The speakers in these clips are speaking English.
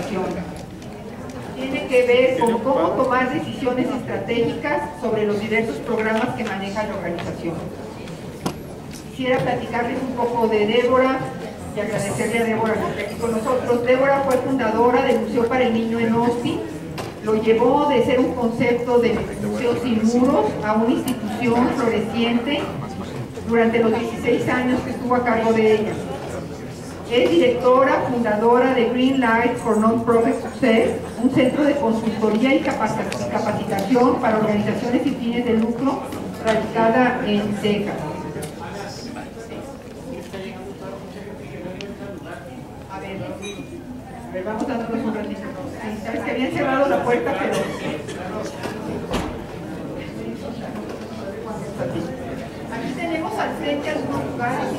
organización. Tiene que ver con cómo tomar decisiones estratégicas sobre los diversos programas que maneja la organización. Quisiera platicarles un poco de Débora y agradecerle a Débora que esté aquí con nosotros. Débora fue fundadora del Museo para el Niño en Austin. Lo llevó de ser un concepto de museo sin muros a una institución floreciente durante los 16 años que estuvo a cargo de ella. Es directora, fundadora de Green Light for Non-Profit Success, un centro de consultoría y capacitación para organizaciones sin fines de lucro radicada en Texas. A ver, vamos dándonos un ratito. Sí, sabes que habían cerrado la puerta, pero... Aquí tenemos al frente algunos lugares.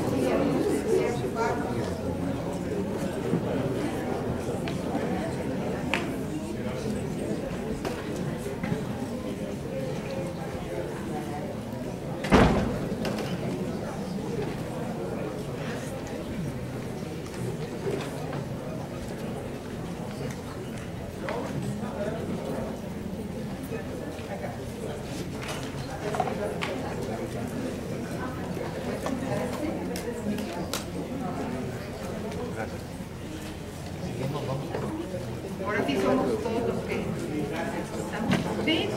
Ahora sí somos todos los que estamos. ¿Sí?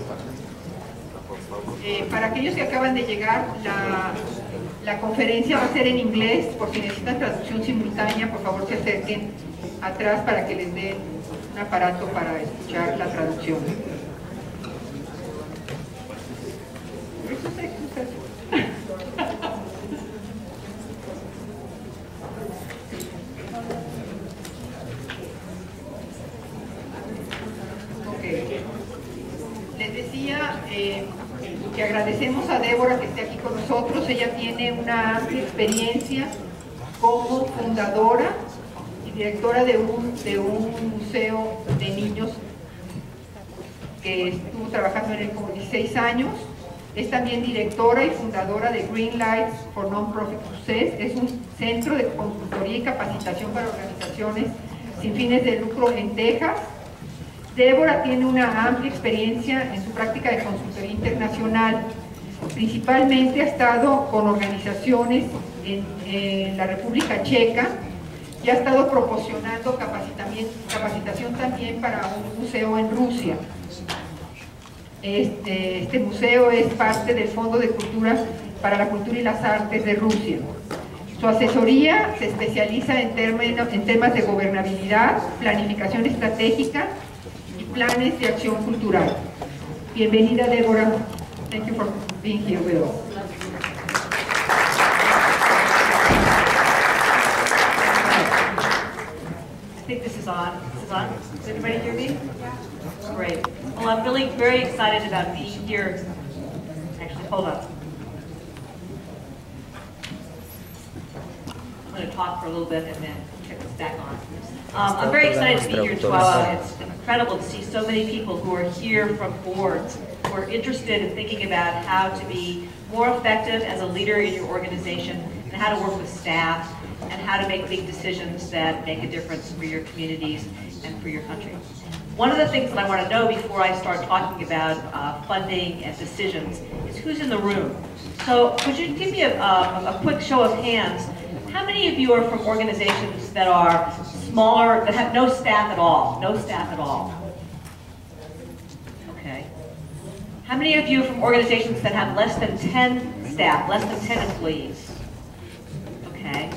Para aquellos que acaban de llegar, la conferencia va a ser en inglés. Por si necesitan traducción simultánea, por favor se acerquen atrás para que les den un aparato para escuchar la traducción. Les decía que agradecemos a Débora que esté aquí con nosotros. Ella tiene una amplia experiencia como fundadora y directora de un museo de niños que estuvo trabajando en él como 16 años. Es también directora y fundadora de Green Lights for Non-Profit Success. Es un centro de consultoría y capacitación para organizaciones sin fines de lucro en Texas. Débora tiene una amplia experiencia en su práctica de consultoría internacional. Principalmente ha estado con organizaciones en la República Checa y ha estado proporcionando capacitación también para un museo en Rusia. Este museo es parte del Fondo de Cultura para la Cultura y las Artes de Rusia. Su asesoría se especializa en temas de gobernabilidad, planificación estratégica, planes de acción cultural. Bienvenida, Deborah. Thank you for being here with us. I think this is on. This is on. Does everybody hear me? Yeah. Great. Well, I'm really very excited about being here. Actually, hold on. I'm going to talk for a little bit and then check this back on. I'm very excited to be here, Chihuahua. It's incredible to see so many people who are here from boards, who are interested in thinking about how to be more effective as a leader in your organization, and how to work with staff, and how to make big decisions that make a difference for your communities and for your country. One of the things that I want to know before I start talking about funding and decisions is who's in the room. So could you give me a quick show of hands? How many of you are from organizations that are smaller, that have no staff at all? No staff at all. Okay. How many of you are from organizations that have less than 10 staff, less than 10 employees? Okay.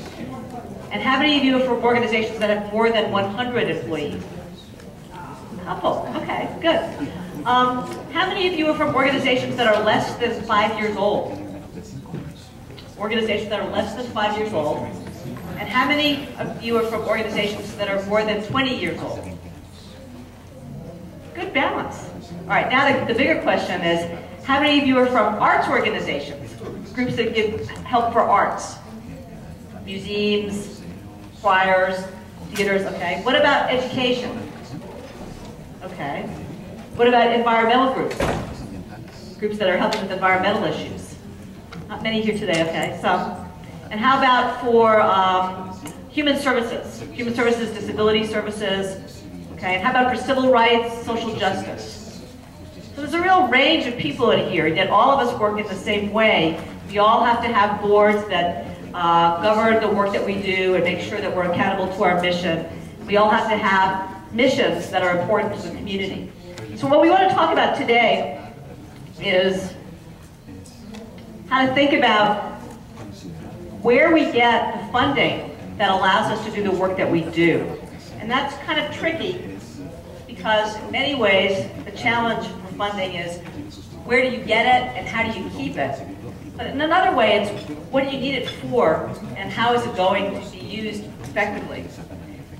And how many of you are from organizations that have more than 100 employees? A couple. Okay, good. How many of you are from organizations that are less than 5 years old? Organizations that are less than 5 years old. And how many of you are from organizations that are more than 20 years old? Good balance. All right, now the bigger question is, how many of you are from arts organizations? Groups that give help for arts? Museums, choirs, theaters, okay. What about education? Okay. What about environmental groups? Groups that are helping with environmental issues? Not many here today, okay, some. And how about for human services? Human services, disability services, Okay, and how about for civil rights, social justice? So there's a real range of people in here, yet all of us work in the same way. We all have to have boards that govern the work that we do and make sure that we're accountable to our mission. We all have to have missions that are important to the community. So what we want to talk about today is how to think about where we get the funding that allows us to do the work that we do. And that's kind of tricky because in many ways the challenge for funding is where do you get it and how do you keep it? But in another way it's what do you need it for and how is it going to be used effectively?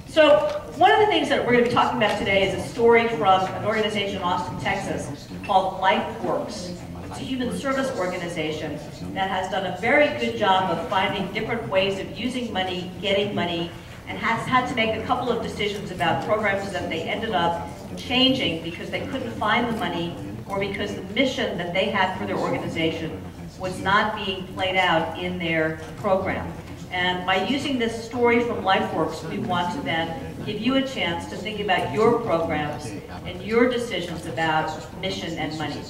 So one of the things that we're going to be talking about today is a story from an organization in Austin, Texas called Lifeworks. It's a human service organization that has done a very good job of finding different ways of using money, getting money, and has had to make a couple of decisions about programs that they ended up changing because they couldn't find the money or because the mission that they had for their organization was not being played out in their program. And by using this story from Lifeworks, we want to then give you a chance to think about your programs and your decisions about mission and money.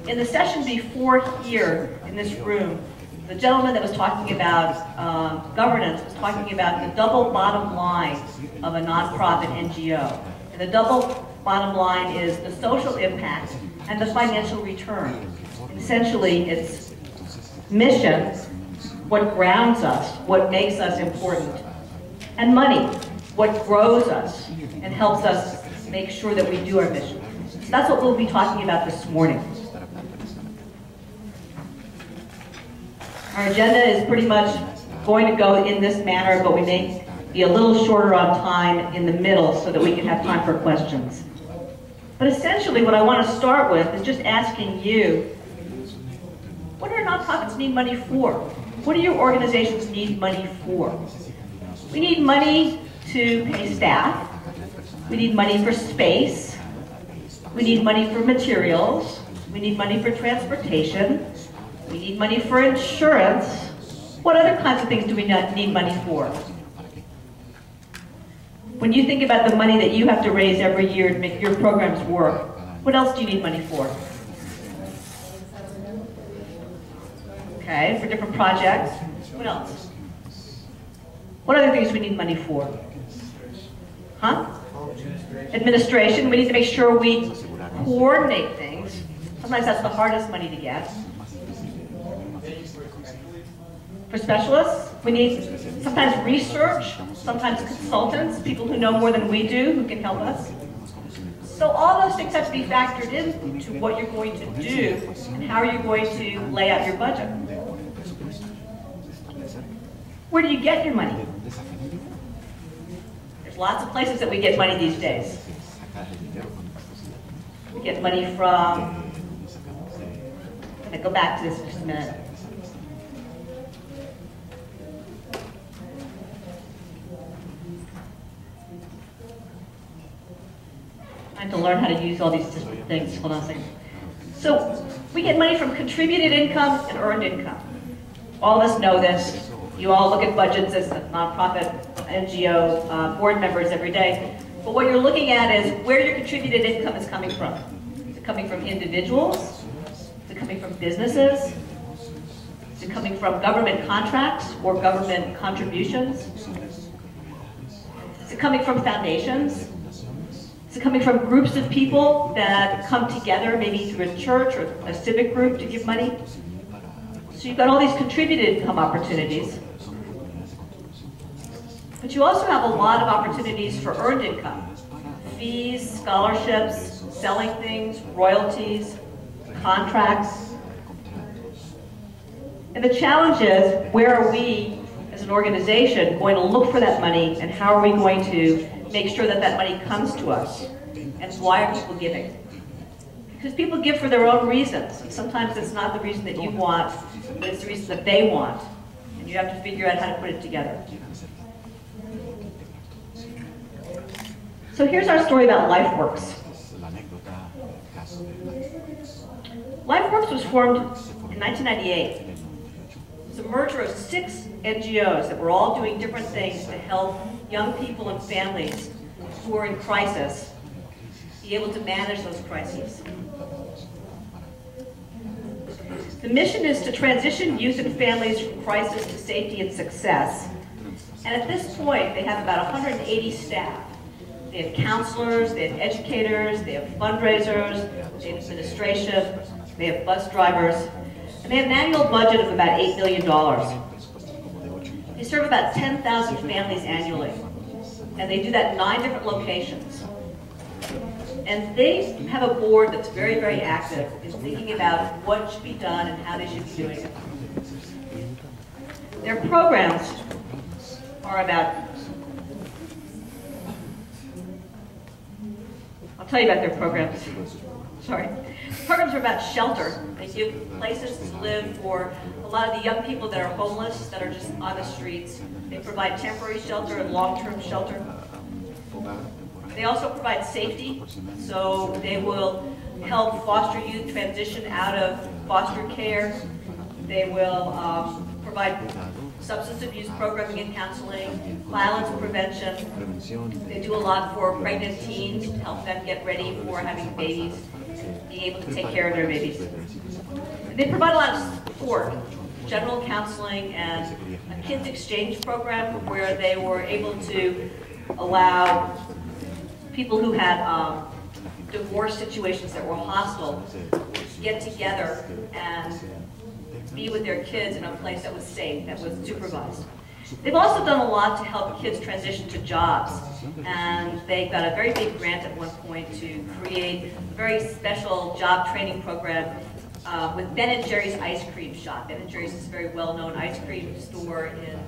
In the session before here, in this room, the gentleman that was talking about governance was talking about the double bottom line of a nonprofit NGO. And the double bottom line is the social impact and the financial return. Essentially, it's mission, what grounds us, what makes us important, and money, what grows us and helps us make sure that we do our mission. So that's what we'll be talking about this morning. Our agenda is pretty much going to go in this manner, but we may be a little shorter on time in the middle so that we can have time for questions. But essentially what I want to start with is just asking you, what do our nonprofits need money for? What do your organizations need money for? We need money to pay staff. We need money for space. We need money for materials. We need money for transportation. We need money for insurance. What other kinds of things do we need money for? When you think about the money that you have to raise every year to make your programs work, what else do you need money for? Okay, for different projects. What else? What other things do we need money for? Huh? Administration. We need to make sure we coordinate things. Sometimes that's the hardest money to get. For specialists, we need sometimes research, sometimes consultants, people who know more than we do, who can help us. So all those things have to be factored into what you're going to do and how you're going to lay out your budget. Where do you get your money? There's lots of places that we get money these days. We get money from, I'm going to go back to this for just a minute. I have to learn how to use all these different things. Hold on a second. So we get money from contributed income and earned income. All of us know this. You all look at budgets as a nonprofit NGO board members every day. But what you're looking at is where your contributed income is coming from. Is it coming from individuals? Is it coming from businesses? Is it coming from government contracts or government contributions? Is it coming from foundations? Is it coming from groups of people that come together, maybe through a church or a civic group to give money? So you've got all these contributed income opportunities. But you also have a lot of opportunities for earned income. Fees, scholarships, selling things, royalties, contracts. And the challenge is, where are we as an organization going to look for that money, and how are we going to make sure that that money comes to us? And why are people giving? Because people give for their own reasons. And sometimes it's not the reason that you want, but it's the reason that they want. And you have to figure out how to put it together. So here's our story about Lifeworks. Lifeworks was formed in 1998. It's a merger of 6 NGOs that were all doing different things to help young people and families who are in crisis be able to manage those crises. The mission is to transition youth and families from crisis to safety and success. And at this point, they have about 180 staff. They have counselors, they have educators, they have fundraisers, they have administration, they have bus drivers, and they have an annual budget of about $8 million. They serve about 10,000 families annually, and they do that in 9 different locations. And they have a board that's very, very active in thinking about what should be done and how they should be doing it. Their programs are about, I'll tell you about their programs. Sorry. Programs are about shelter. They give places to live for a lot of the young people that are homeless, that are just on the streets. They provide temporary shelter and long-term shelter. They also provide safety, so they will help foster youth transition out of foster care. They will provide substance abuse programming and counseling, violence prevention. They do a lot for pregnant teens to help them get ready for having babies, being able to take care of their babies. And they provide a lot of support, general counseling and a kids exchange program where they were able to allow people who had divorce situations that were hostile get together and be with their kids in a place that was safe, that was supervised. They've also done a lot to help kids transition to jobs, and they got a very big grant at one point to create a very special job training program with Ben & Jerry's ice cream shop. Ben & Jerry's is a very well-known ice cream store in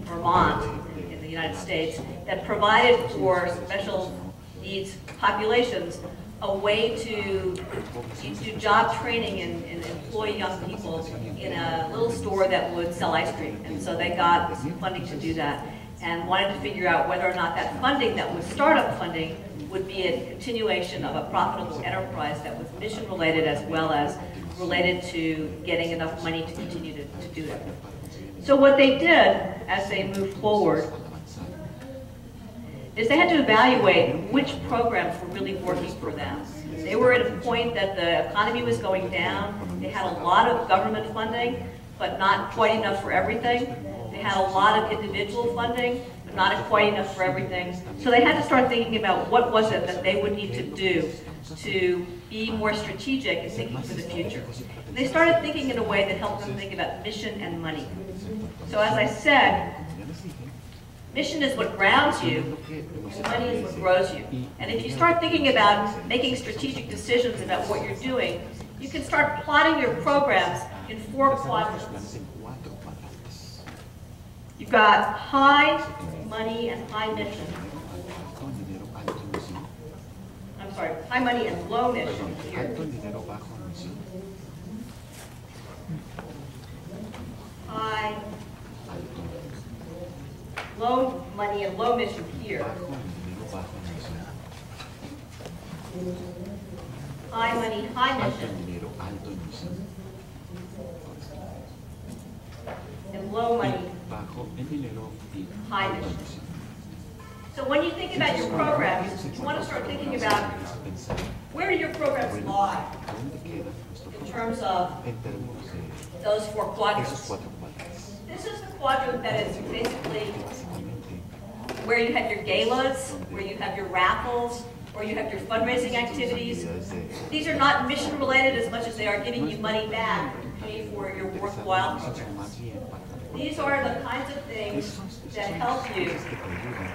Vermont, in the United States, that provided for special needs populations a way to do job training and employ young people in a little store that would sell ice cream. And so they got some funding to do that and wanted to figure out whether or not that funding that was startup funding would be a continuation of a profitable enterprise that was mission related as well as related to getting enough money to continue to do it. So what they did as they moved forward is they had to evaluate which programs were really working for them. They were at a point that the economy was going down. They had a lot of government funding, but not quite enough for everything. They had a lot of individual funding, but not quite enough for everything. So they had to start thinking about what was it that they would need to do to be more strategic and thinking for the future. And they started thinking in a way that helped them think about mission and money. So as I said, mission is what grounds you, and money is what grows you. And if you start thinking about making strategic decisions about what you're doing, you can start plotting your programs in 4 quadrants. You've got high money and high mission. I'm sorry, high money and low mission here. Low money and low mission here. High money, high mission. And low money, high mission. So when you think about your programs, you want to start thinking about where do your programs lie in terms of those 4 quadrants. This is the quadrant that is basically where you have your galas, where you have your raffles, or you have your fundraising activities. These are not mission related as much as they are giving you money back to pay for your worthwhile programs. These are the kinds of things that help you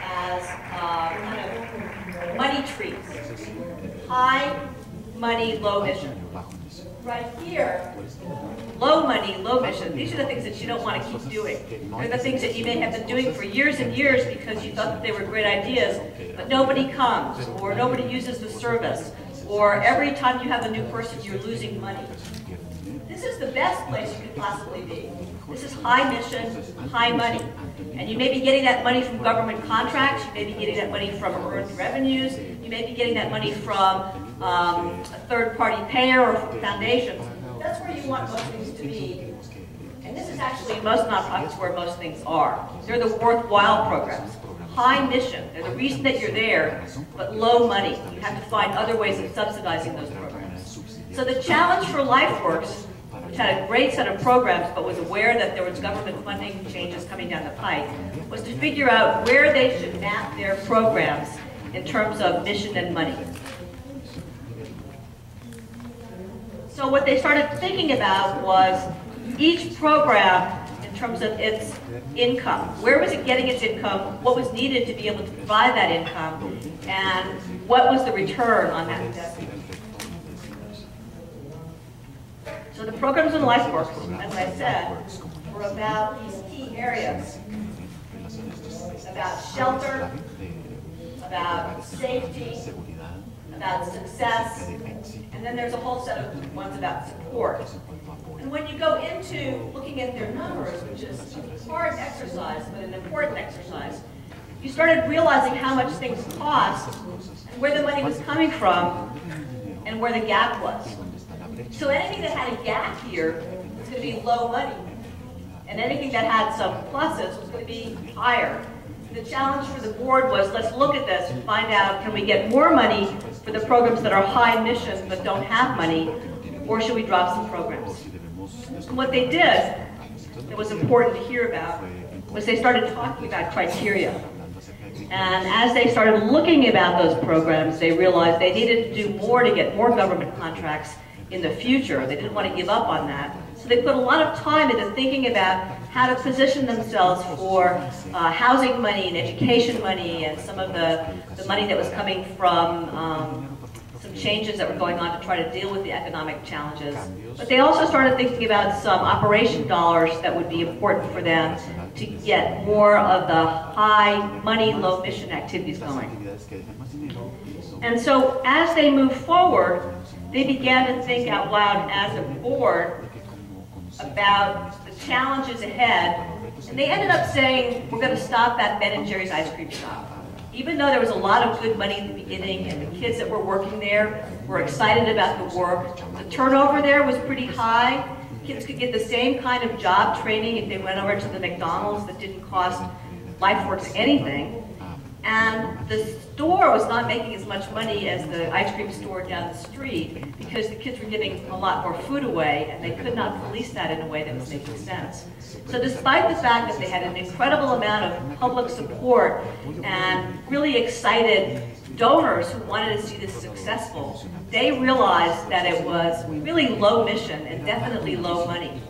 as kind of money trees. High money, low mission. Right here, low money, low mission. These are the things that you don't want to keep doing. They're the things that you may have been doing for years and years because you thought that they were great ideas, but nobody comes, or nobody uses the service, or every time you have a new person, you're losing money. This is the best place you could possibly be. This is high mission, high money. And you may be getting that money from government contracts, you may be getting that money from earned revenues, you may be getting that money from a third-party payer or from foundations. That's where you want most things to be. And this is actually most nonprofits where most things are. They're the worthwhile programs. high mission. They're the reason that you're there, but low money. You have to find other ways of subsidizing those programs. So the challenge for Lifeworks, which had a great set of programs, but was aware that there was government funding changes coming down the pike, was to figure out where they should map their programs in terms of mission and money. So what they started thinking about was each program in terms of its income. Where was it getting its income? What was needed to be able to provide that income? And what was the return on that investment? So the programs in Lifeworks, as I said, were about these key areas. About shelter, about safety, about success, and then there's a whole set of ones about support. And when you go into looking at their numbers, which is a hard exercise, but an important exercise, you started realizing how much things cost, and where the money was coming from, and where the gap was. So anything that had a gap here was going to be low money, and anything that had some pluses was going to be higher. The challenge for the board was, let's look at this and find out, can we get more money for the programs that are high mission but don't have money, or should we drop some programs? And what they did, that was important to hear about, was they started talking about criteria. And as they started looking about those programs, they realized they needed to do more to get more government contracts in the future. They didn't want to give up on that. So they put a lot of time into thinking about how to position themselves for housing money and education money and some of the money that was coming from some changes that were going on to try to deal with the economic challenges. But they also started thinking about some operation dollars that would be important for them to get more of the high money, low mission activities going. And so as they moved forward, they began to think out loud as a board about the challenges ahead, and they ended up saying, we're going to stop at Ben & Jerry's ice cream shop. Even though there was a lot of good money in the beginning, and the kids that were working there were excited about the work, the turnover there was pretty high. Kids could get the same kind of job training if they went over to the McDonald's that didn't cost Lifeworks anything. And the store was not making as much money as the ice cream store down the street because the kids were giving a lot more food away, and they could not police that in a way that was making sense. So despite the fact that they had an incredible amount of public support and really excited donors who wanted to see this successful, they realized that it was really low mission and definitely low money.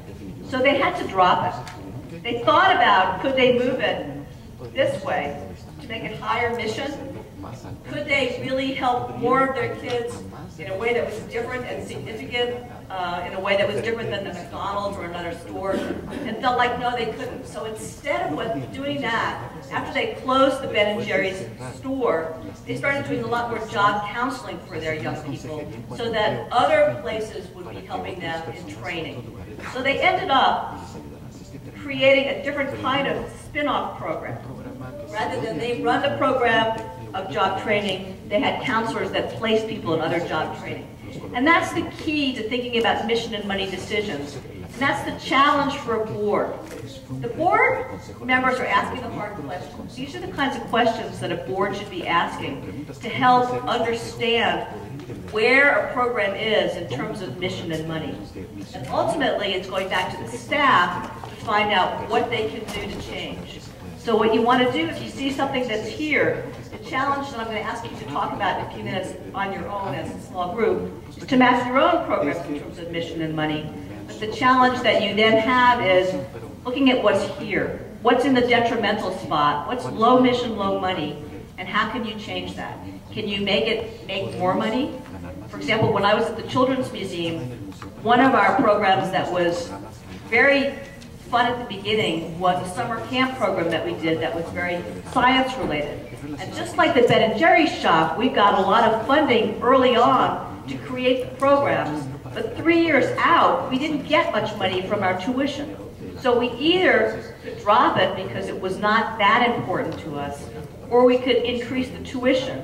So they had to drop it. They thought about, could they move it this way to make it higher mission? Could they really help more of their kids in a way that was different and significant, in a way that was different than the McDonald's or another store? And felt like, no, they couldn't. So instead of doing that, after they closed the Ben & Jerry's store, they started doing a lot more job counseling for their young people so that other places would be helping them in training. So they ended up creating a different kind of spin-off program. Rather than they run the program of job training, they had counselors that placed people in other job training. And that's the key to thinking about mission and money decisions. And that's the challenge for a board. The board members are asking the hard questions. These are the kinds of questions that a board should be asking to help understand where a program is in terms of mission and money. And ultimately, it's going back to the staff to find out what they can do to change. So what you want to do, if you see something that's here, the challenge that I'm going to ask you to talk about in a few minutes on your own as a small group, is to map your own programs in terms of mission and money. But the challenge that you then have is looking at what's here. What's in the detrimental spot? What's low mission, low money? And how can you change that? Can you make more money? For example, when I was at the Children's Museum, one of our programs that was very fun at the beginning was a summer camp program that we did that was very science related. And just like the Ben & Jerry's shop, we got a lot of funding early on to create the programs. But 3 years out, we didn't get much money from our tuition. So we either could drop it because it was not that important to us, or we could increase the tuition,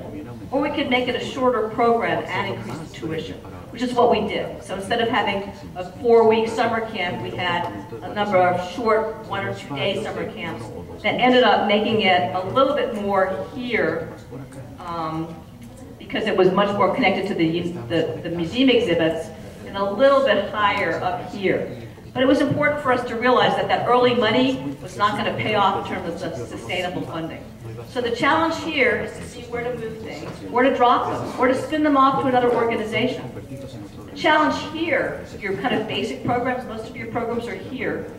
or we could make it a shorter program and increase the tuition, which is what we did. So instead of having a 4-week summer camp, we had a number of short 1 or 2 day summer camps that ended up making it a little bit more here because it was much more connected to the museum exhibits and a little bit higher up here. But it was important for us to realize that that early money was not going to pay off in terms of sustainable funding. So the challenge here is to see where to move things, where to drop them, or to spin them off to another organization. The challenge here, your kind of basic programs, most of your programs are here,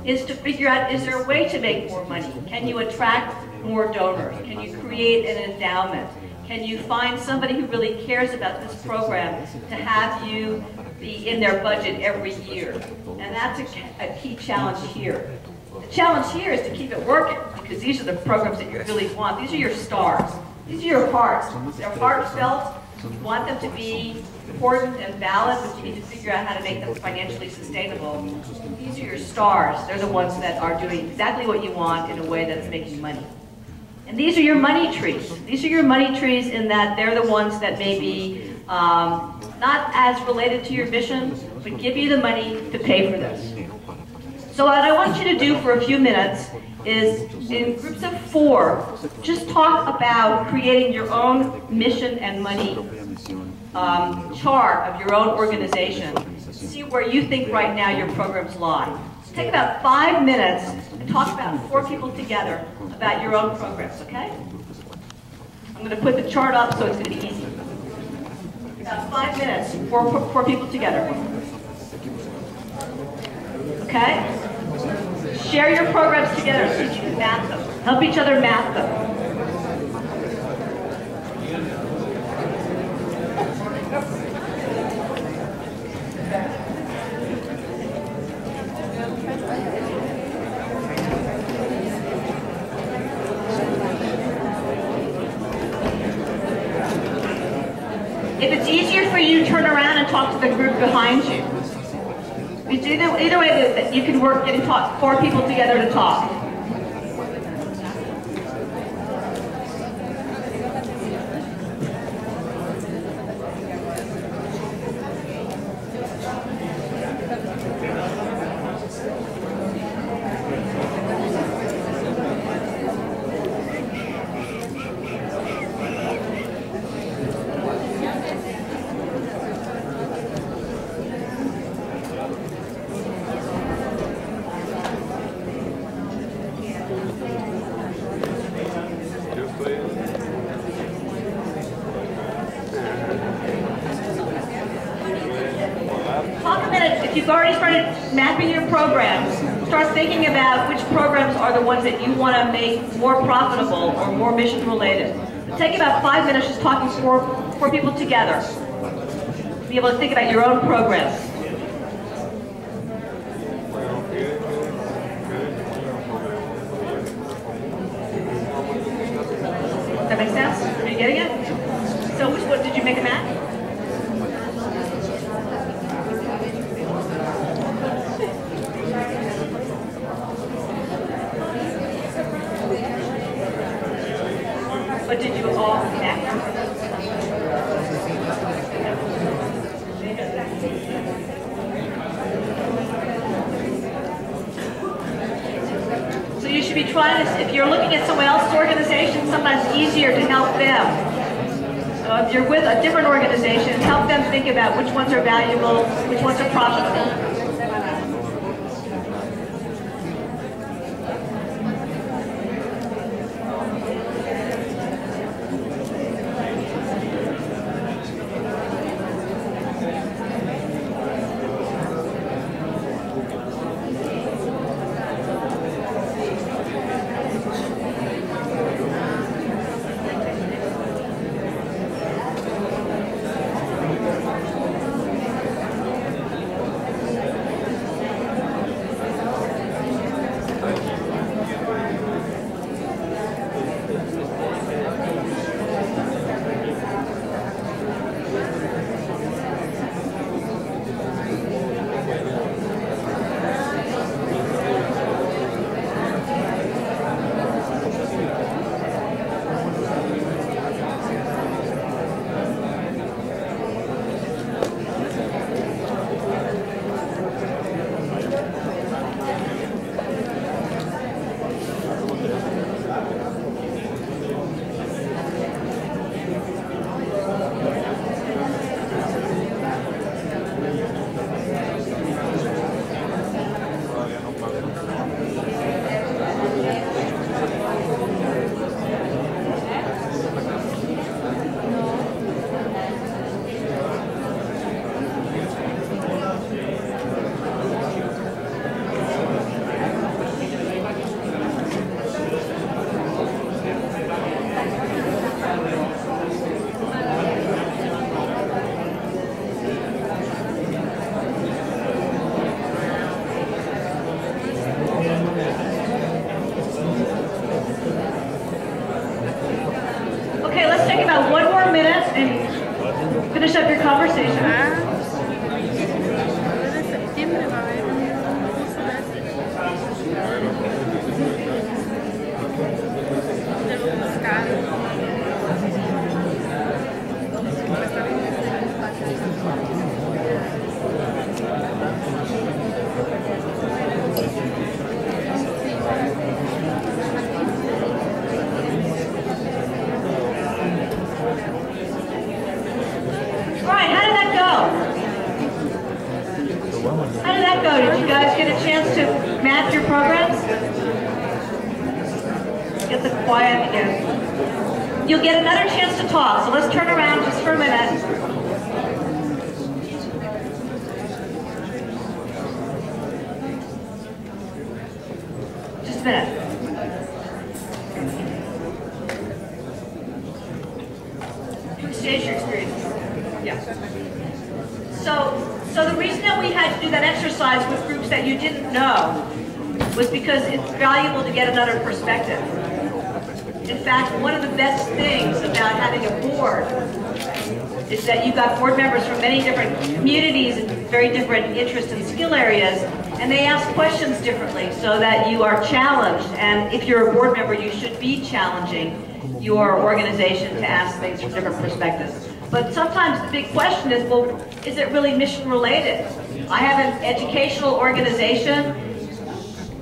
is to figure out, is there a way to make more money? Can you attract more donors? Can you create an endowment? Can you find somebody who really cares about this program to have you be in their budget every year? And that's a key challenge here. The challenge here is to keep it working, because these are the programs that you really want. These are your stars. These are your hearts. They're heartfelt. You want them to be important and valid, but you need to figure out how to make them financially sustainable. These are your stars. They're the ones that are doing exactly what you want in a way that's making money. And these are your money trees. These are your money trees in that they're the ones that may be not as related to your mission, but give you the money to pay for this. So what I want you to do for a few minutes is, in groups of 4, just talk about creating your own mission and money chart of your own organization. See where you think right now your programs lie. So take about 5 minutes and talk about 4 people together about your own programs, okay? I'm going to put the chart up so it's going to be easy. About 5 minutes, 4 people together. Okay? Share your programs together so you can map them. Help each other map them. If it's easier for you, turn around and talk to the group behind you. Either way, that you can work and talk 4 people together to talk. Mapping your programs, start thinking about which programs are the ones that you want to make more profitable or more mission related. Take about 5 minutes just talking 4 people together. Be able to think about your own programs. Does that make sense? Are you getting it? So which one did you make a map? But did you all connect? So you should be trying to, if you're looking at someone else's organization, sometimes it's easier to help them. So if you're with a different organization, help them think about which ones are valuable, which ones are profitable. about 1 more minute and finish up your conversation. Did you guys get a chance to map your programs? Get the quiet again. You'll get another chance to talk, so let's turn around just for a minute. Just a minute. Stage your experience. Yeah. So the reason that we had to do that exercise with groups that you didn't know was because it's valuable to get another perspective. In fact, one of the best things about having a board is that you've got board members from many different communities and very different interest and skill areas, and they ask questions differently so that you are challenged. And if you're a board member, you should be challenging your organization to ask things from different perspectives. But sometimes the big question is, well, is it really mission related? I have an educational organization.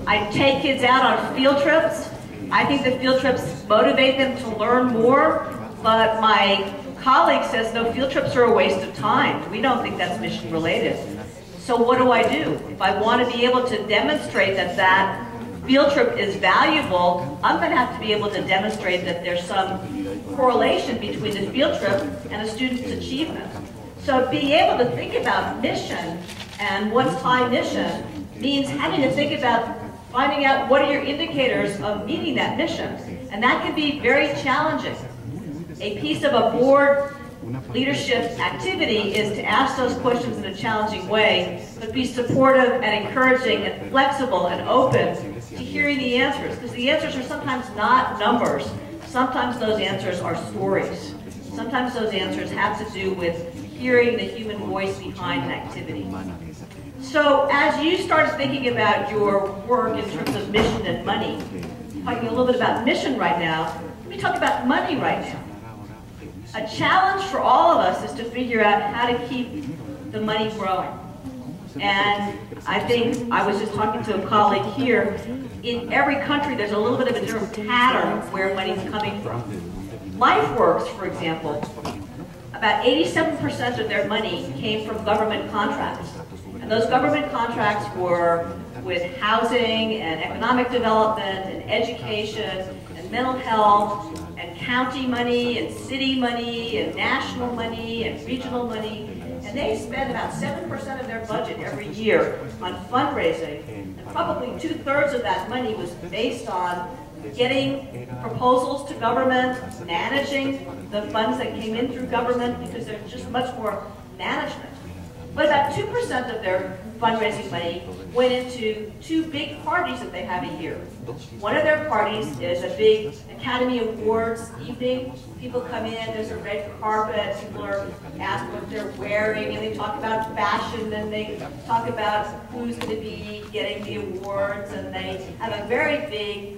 I take kids out on field trips. I think the field trips motivate them to learn more, but my colleague says, no, field trips are a waste of time. We don't think that's mission related. So what do I do? If I want to be able to demonstrate that that field trip is valuable, I'm going to have to be able to demonstrate that there's some correlation between the field trip and a student's achievement. So being able to think about mission and what's high mission means having to think about finding out what are your indicators of meeting that mission. And that can be very challenging. A piece of a board leadership activity is to ask those questions in a challenging way, but be supportive and encouraging and flexible and open to hearing the answers. Because the answers are sometimes not numbers. Sometimes those answers are stories. Sometimes those answers have to do with hearing the human voice behind an activity. So as you start thinking about your work in terms of mission and money, talking a little bit about mission right now, let me talk about money right now. A challenge for all of us is to figure out how to keep the money growing. And I think, I was just talking to a colleague here, in every country there's a little bit of a different pattern where money's coming from. Lifeworks, for example, about 87% of their money came from government contracts. And those government contracts were with housing and economic development and education and mental health and county money and city money and national money and regional money. And they spend about 7% of their budget every year on fundraising. And probably 2/3 of that money was based on getting proposals to government, managing the funds that came in through government, because there's just much more management. But about 2% of their fundraising money went into two big parties that they have a year. One of their parties is a big Academy Awards evening. People come in, there's a red carpet, people are asked what they're wearing, and they talk about fashion, and they talk about who's going to be getting the awards, and they have a very big,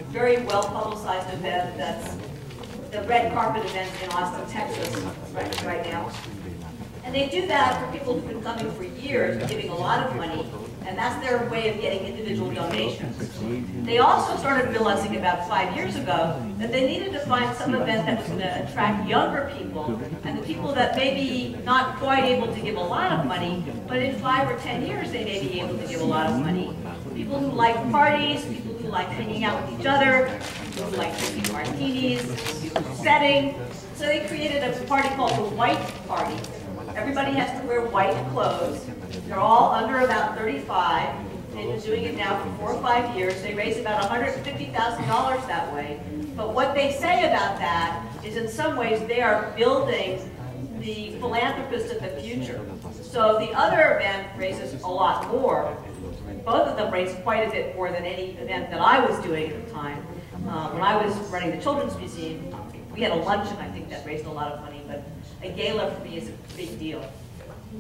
very well-publicized event that's the red carpet event in Austin, Texas, right now. And they do that for people who've been coming for years, giving a lot of money, and that's their way of getting individual donations. They also started realizing about 5 years ago that they needed to find some event that was going to attract younger people, and the people that may be not quite able to give a lot of money, but in 5 or 10 years they may be able to give a lot of money. People who like parties, people who like hanging out with each other, people who like drinking martinis, setting. So they created a party called the White Party. Everybody has to wear white clothes. They're all under about 35. They've been doing it now for 4 or 5 years. They raise about $150,000 that way. But what they say about that is, in some ways, they are building the philanthropists of the future. So the other event raises a lot more. Both of them raise quite a bit more than any event that I was doing at the time. When I was running the Children's Museum, We had a luncheon, I think, that raised a lot of money, but a gala for me is a big deal.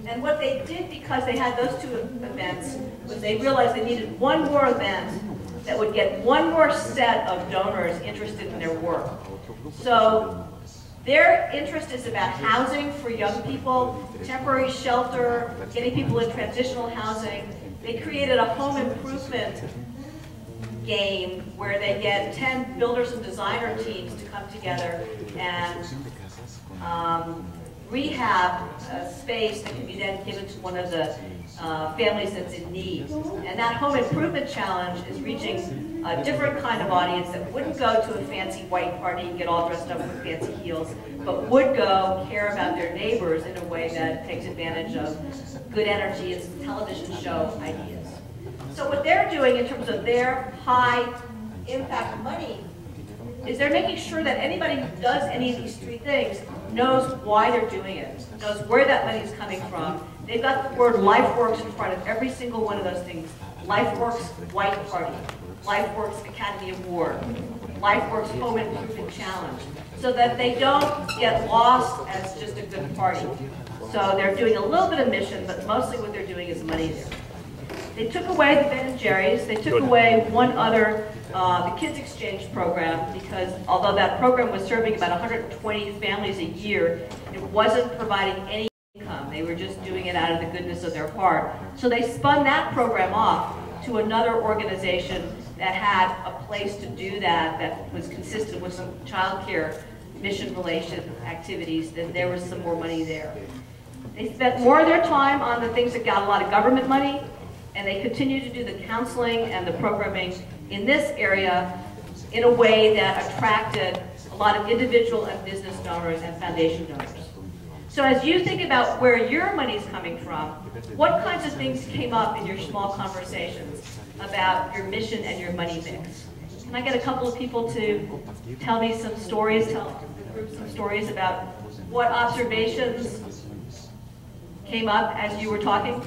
And what they did, because they had those two events, was they realized they needed one more event that would get one more set of donors interested in their work. So their interest is about housing for young people, temporary shelter, getting people in transitional housing. They created a home improvement game where they get 10 builders and designer teams to come together and rehab a space that can be then given to one of the families that's in need. And that home improvement challenge is reaching a different kind of audience that wouldn't go to a fancy white party and get all dressed up with fancy heels, but would go care about their neighbors in a way that takes advantage of good energy and some television show ideas. So what they're doing in terms of their high impact money is they're making sure that anybody who does any of these three things knows why they're doing it, knows where that money is coming from. They've got the word Lifeworks in front of every single one of those things. Lifeworks White Party, Lifeworks Academy Award, Lifeworks Home Improvement Challenge, so that they don't get lost as just a good party. So they're doing a little bit of mission, but mostly what they're doing is money there. They took away the Ben & Jerry's. They took away one other, the Kids Exchange program, because although that program was serving about 120 families a year, it wasn't providing any income. They were just doing it out of the goodness of their heart. So they spun that program off to another organization that had a place to do that, that was consistent with some child care mission relation activities. Then there was some more money there. They spent more of their time on the things that got a lot of government money, and they continue to do the counseling and the programming in this area in a way that attracted a lot of individual and business donors and foundation donors. So as you think about where your money is coming from, what kinds of things came up in your small conversations about your mission and your money mix? Can I get a couple of people to tell me some stories, tell the group some stories about what observations came up as you were talking?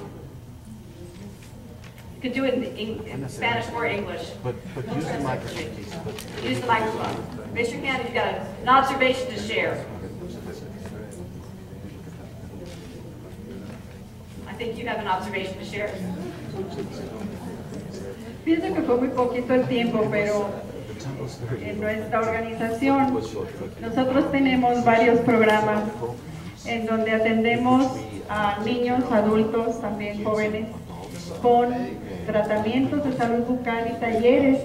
You could do it in Spanish or English. But use the microphone, please. Use the microphone. Raise your hand if you've got an observation to share. I think you have an observation to share. Pienso que fue muy poquito el tiempo, pero en nuestra organización nosotros tenemos varios programas en donde atendemos a niños, adultos, también jóvenes, con tratamientos de salud bucal y talleres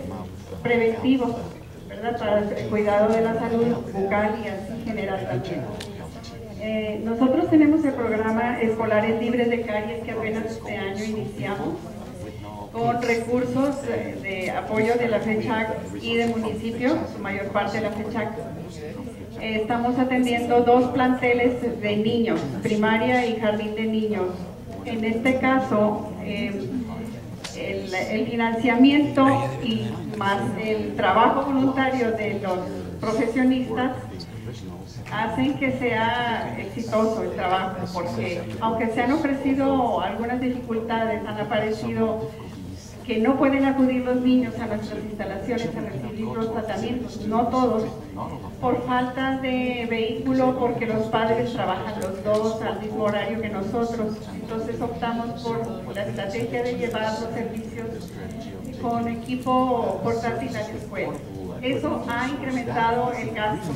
preventivos, ¿verdad? Para el cuidado de la salud bucal y así general también. Nosotros tenemos el programa Escolares Libres de Caries que apenas este año iniciamos, con recursos de apoyo de la FECHAC y de municipio, su mayor parte de la FECHAC. Estamos atendiendo 2 planteles de niños, primaria y jardín de niños. En este caso, el financiamiento y más el trabajo voluntario de los profesionistas hacen que sea exitoso el trabajo, porque aunque se han ofrecido algunas dificultades, han aparecido que no pueden acudir los niños a nuestras instalaciones a recibir los tratamientos, no todos, por falta de vehículo, porque los padres trabajan los dos al mismo horario que nosotros. Entonces optamos por la estrategia de llevar los servicios con equipo portátil a la escuela. Eso ha incrementado el gasto,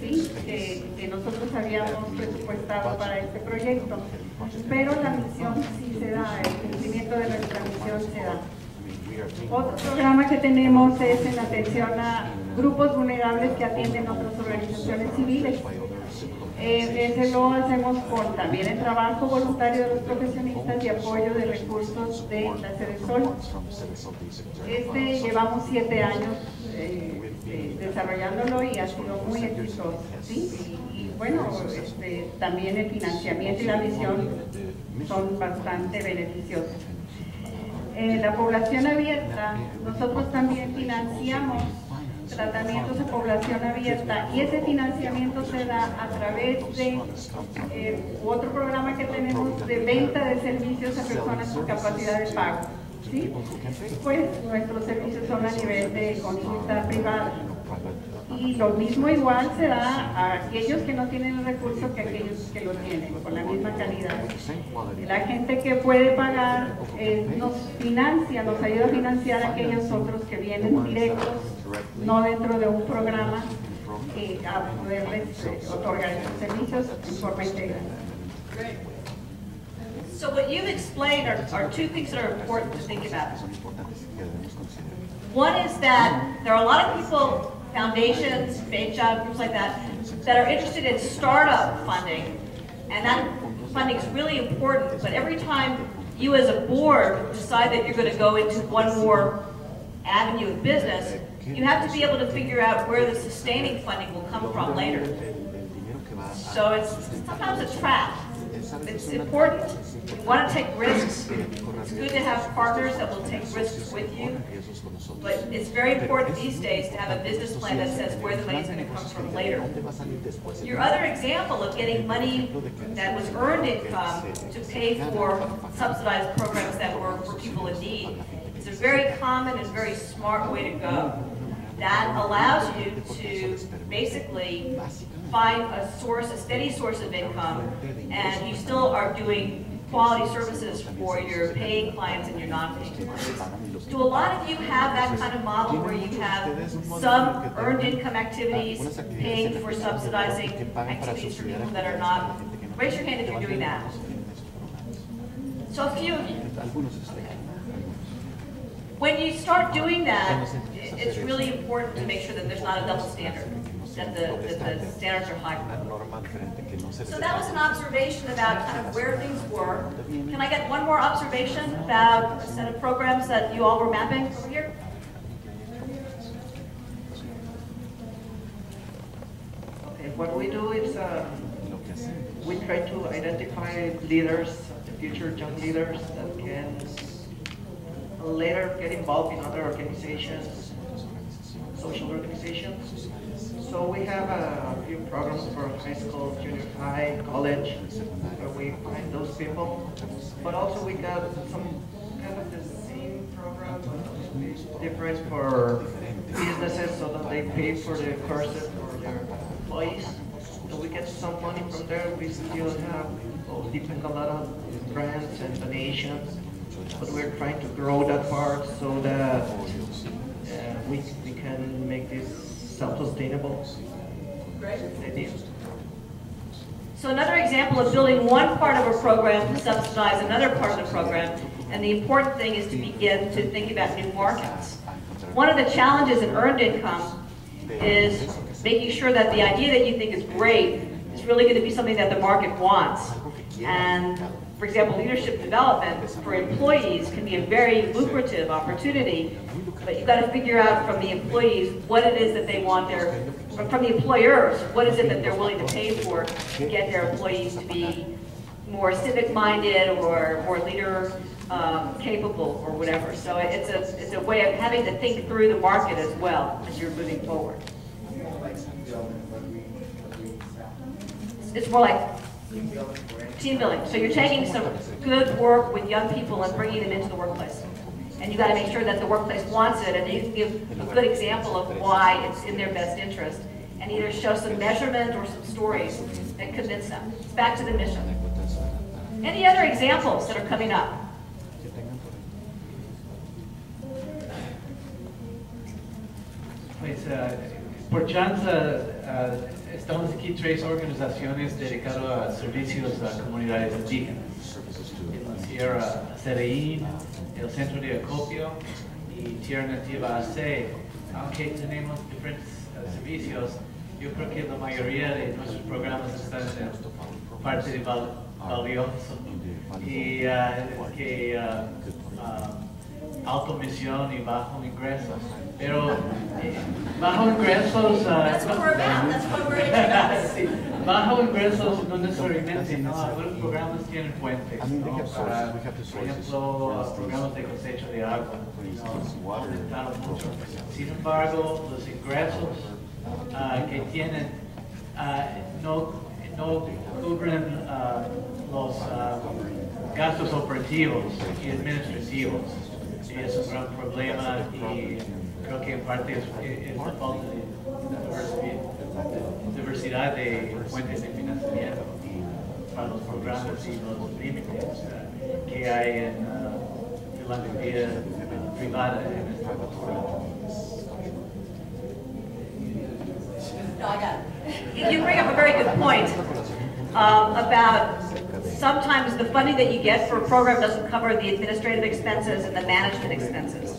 ¿sí? que nosotros habíamos presupuestado para este proyecto, pero la misión sí se da, el cumplimiento de nuestra misión se da. Otro programa que tenemos es en atención a grupos vulnerables que atienden otras organizaciones civiles. Ese lo hacemos con también el trabajo voluntario de los profesionistas y apoyo de recursos de la Ceresol. Llevamos 7 años desarrollándolo y ha sido muy exitoso, ¿sí? Y bueno, también el financiamiento y la misión son bastante beneficiosos. La población abierta, nosotros también financiamos tratamientos de población abierta y ese financiamiento se da a través de otro programa que tenemos de venta de servicios a personas con capacidad de pago, ¿sí? Pues nuestros servicios son a nivel de consulta privada y Y lo mismo igual se da a aquellos que no tienen el recurso que a aquellos que lo tienen, con la misma calidad. La gente que puede pagar nos financia, nos ayuda a financiar a aquellos otros que vienen directos, no dentro de un programa, a poderles otorgar esos servicios en forma integral. So what you've explained are two things that are important to think about. One is that there are a lot of people, foundations, faith job groups like that are interested in startup funding, and that funding is really important, but every time you as a board decide that you're going to go into one more avenue of business, you have to be able to figure out where the sustaining funding will come from later. So sometimes it's trap. It's important. You want to take risks. It's good to have partners that will take risks with you. But it's very important these days to have a business plan that says where the money is going to come from later. Your other example of getting money that was earned income to pay for subsidized programs that were for people in need is a very common and very smart way to go. That allows you to basically find a steady source of income, and you still are doing quality services for your paying clients and your non-paying clients. Do a lot of you have that kind of model where you have some earned income activities paying for subsidizing activities for people that are not? Raise your hand if you're doing that. So a few of you. When you start doing that, it's really important to make sure that there's not a double standard, that the standards are high. So that was an observation about kind of where things were. Can I get one more observation about a set of programs that you all were mapping over here? Okay, what we do is we try to identify leaders, the future young leaders that can later get involved in other organizations, social organizations. So we have a few programs for high school, junior high, college, where we find those people. But also we got some kind of the same program, but different for businesses so that they pay for the courses for their employees. So we get some money from there. We still have, depend a lot on grants and donations. But we're trying to grow that part so that we can make this self-sustainable. Great. So another example of building one part of a program to subsidize another part of the program, and the important thing is to begin to think about new markets. One of the challenges in earned income is making sure that the idea that you think is great is really going to be something that the market wants. And for example, leadership development for employees can be a very lucrative opportunity, but you've got to figure out from the employees what it is that they want from the employers, what is it that they're willing to pay for to get their employees to be more civic-minded or more leader capable or whatever. So it's a way of having to think through the market as well as you're moving forward. It's more like team building. So you're taking some good work with young people and bringing them into the workplace. And you've got to make sure that the workplace wants it, and you can give a good example of why it's in their best interest, and either show some measurement or some stories that convince them. It's back to the mission. Any other examples that are coming up? Pues, por chance, estamos aquí tres organizaciones dedicadas a servicios a comunidades indígenas. En Sierra CDI, el Centro de Acopio y Tierra Nativa AC. Aunque tenemos diferentes servicios, yo creo que la mayoría de nuestros programas están en parte de valioso y que alta misión y bajo ingresos. Pero bajo ingresos, That's what we're about. That's what we're interested in. sí, bajo ingresos no necesariamente, ¿no? Algunos programas tienen puentes, ¿no? Para, por ejemplo, programas de cosecha de agua, ¿no? Aumentaron mucho. Sin embargo, los ingresos que tienen no cubren los gastos operativos y administrativos. Y es un gran problema y creo que en parte es la falta de diversidad de fuentes de financiamiento para los programas y los límites que hay en filantropía privada en esta cultura. No, I got it. You bring up a very good point about sometimes the funding that you get for a program doesn't cover the administrative expenses and the management expenses.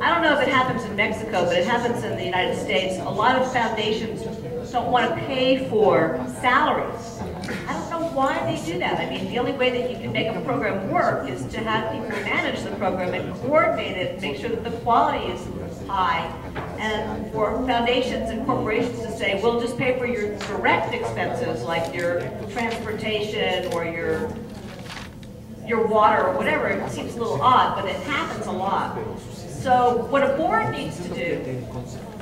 I don't know if it happens in Mexico, but it happens in the United States. A lot of foundations don't want to pay for salaries. I don't know why they do that. I mean, the only way that you can make a program work is to have people manage the program and coordinate it and make sure that the quality is high. And for foundations and corporations to say, we'll just pay for your direct expenses, like your transportation or your water or whatever, it seems a little odd, but it happens a lot. So what a board needs to do,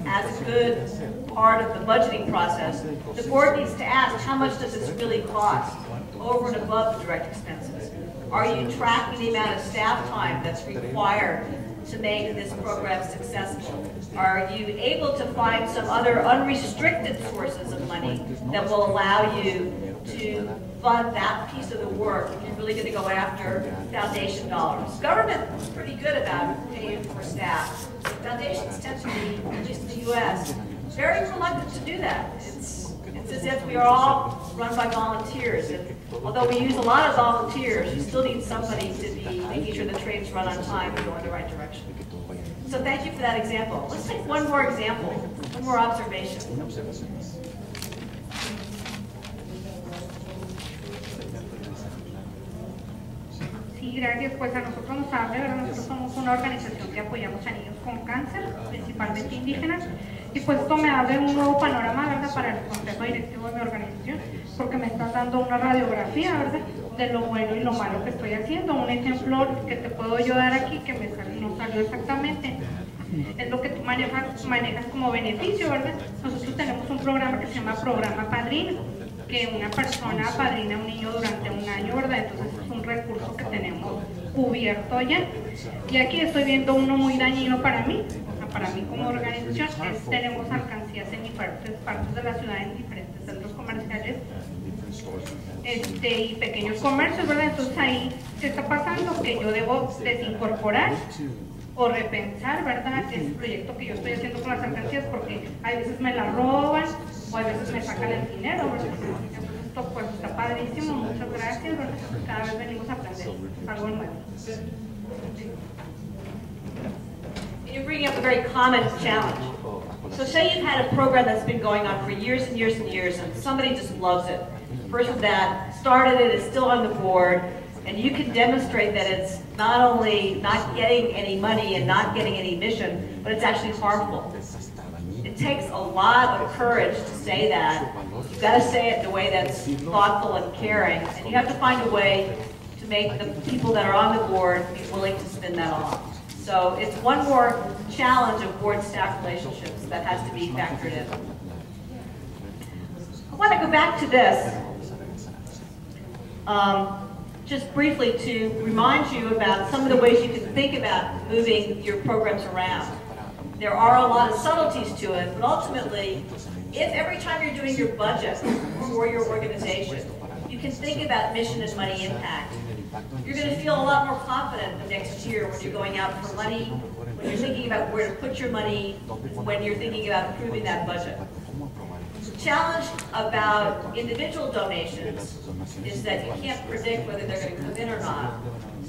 as a good part of the budgeting process, the board needs to ask, how much does this really cost over and above the direct expenses? Are you tracking the amount of staff time that's required to make this program successful? Are you able to find some other unrestricted sources of money that will allow you to fund that piece of the work if you're really going to go after foundation dollars? Government is pretty good about paying for staff. Foundations tend to be, at least in the U.S., very reluctant to do that. It's as if we are all run by volunteers. And although we use a lot of volunteers, you still need somebody to be making sure the trains run on time and go in the right direction. So thank you for that example. Let's take one more example, one more observation. Sí, gracias. Pues a nosotros nos habla, ¿verdad? Nosotros somos una organización que apoyamos a niños con cáncer, principalmente indígenas, y pues esto me abre un nuevo panorama, ¿verdad?, para el consejo directivo de mi organización, porque me están dando una radiografía, ¿verdad?, de lo bueno y lo malo que estoy haciendo. Un ejemplo que te puedo yo dar aquí, que no salió exactamente, es lo que tú manejas como beneficio, ¿verdad? Nosotros tenemos un programa que se llama Programa Padrino, que una persona padrina a un niño durante un año, ¿verdad? Entonces es un recurso que tenemos cubierto ya. Y aquí estoy viendo uno muy dañino para mí como organización. Tenemos alcancías en diferentes partes de la ciudad, en diferentes centros comerciales y pequeños comercios, ¿verdad? Entonces ahí, ¿qué está pasando? Que yo debo desincorporar o repensar, ¿verdad?, ese proyecto que yo estoy haciendo con las alcancías, porque a veces me la roban o a veces me sacan el dinero, ¿verdad? Entonces esto pues está padrísimo, muchas gracias, ¿verdad? Cada vez venimos a aprender algo nuevo. You're bringing up a very common challenge. So say you've had a program that's been going on for years and years and years, and somebody just loves it. The person that started it is still on the board, and you can demonstrate that it's not only not getting any money and not getting any mission, but it's actually harmful. It takes a lot of courage to say that. You've got to say it in a way that's thoughtful and caring, and you have to find a way to make the people that are on the board be willing to spin that off. So it's one more challenge of board-staff relationships that has to be factored in. I want to go back to this, just briefly to remind you about some of the ways you can think about moving your programs around. There are a lot of subtleties to it, but ultimately, if every time you're doing your budget for your organization, you can think about mission and money impact, you're going to feel a lot more confident the next year when you're going out for money, when you're thinking about where to put your money, when you're thinking about improving that budget. The challenge about individual donations is that you can't predict whether they're going to come in or not.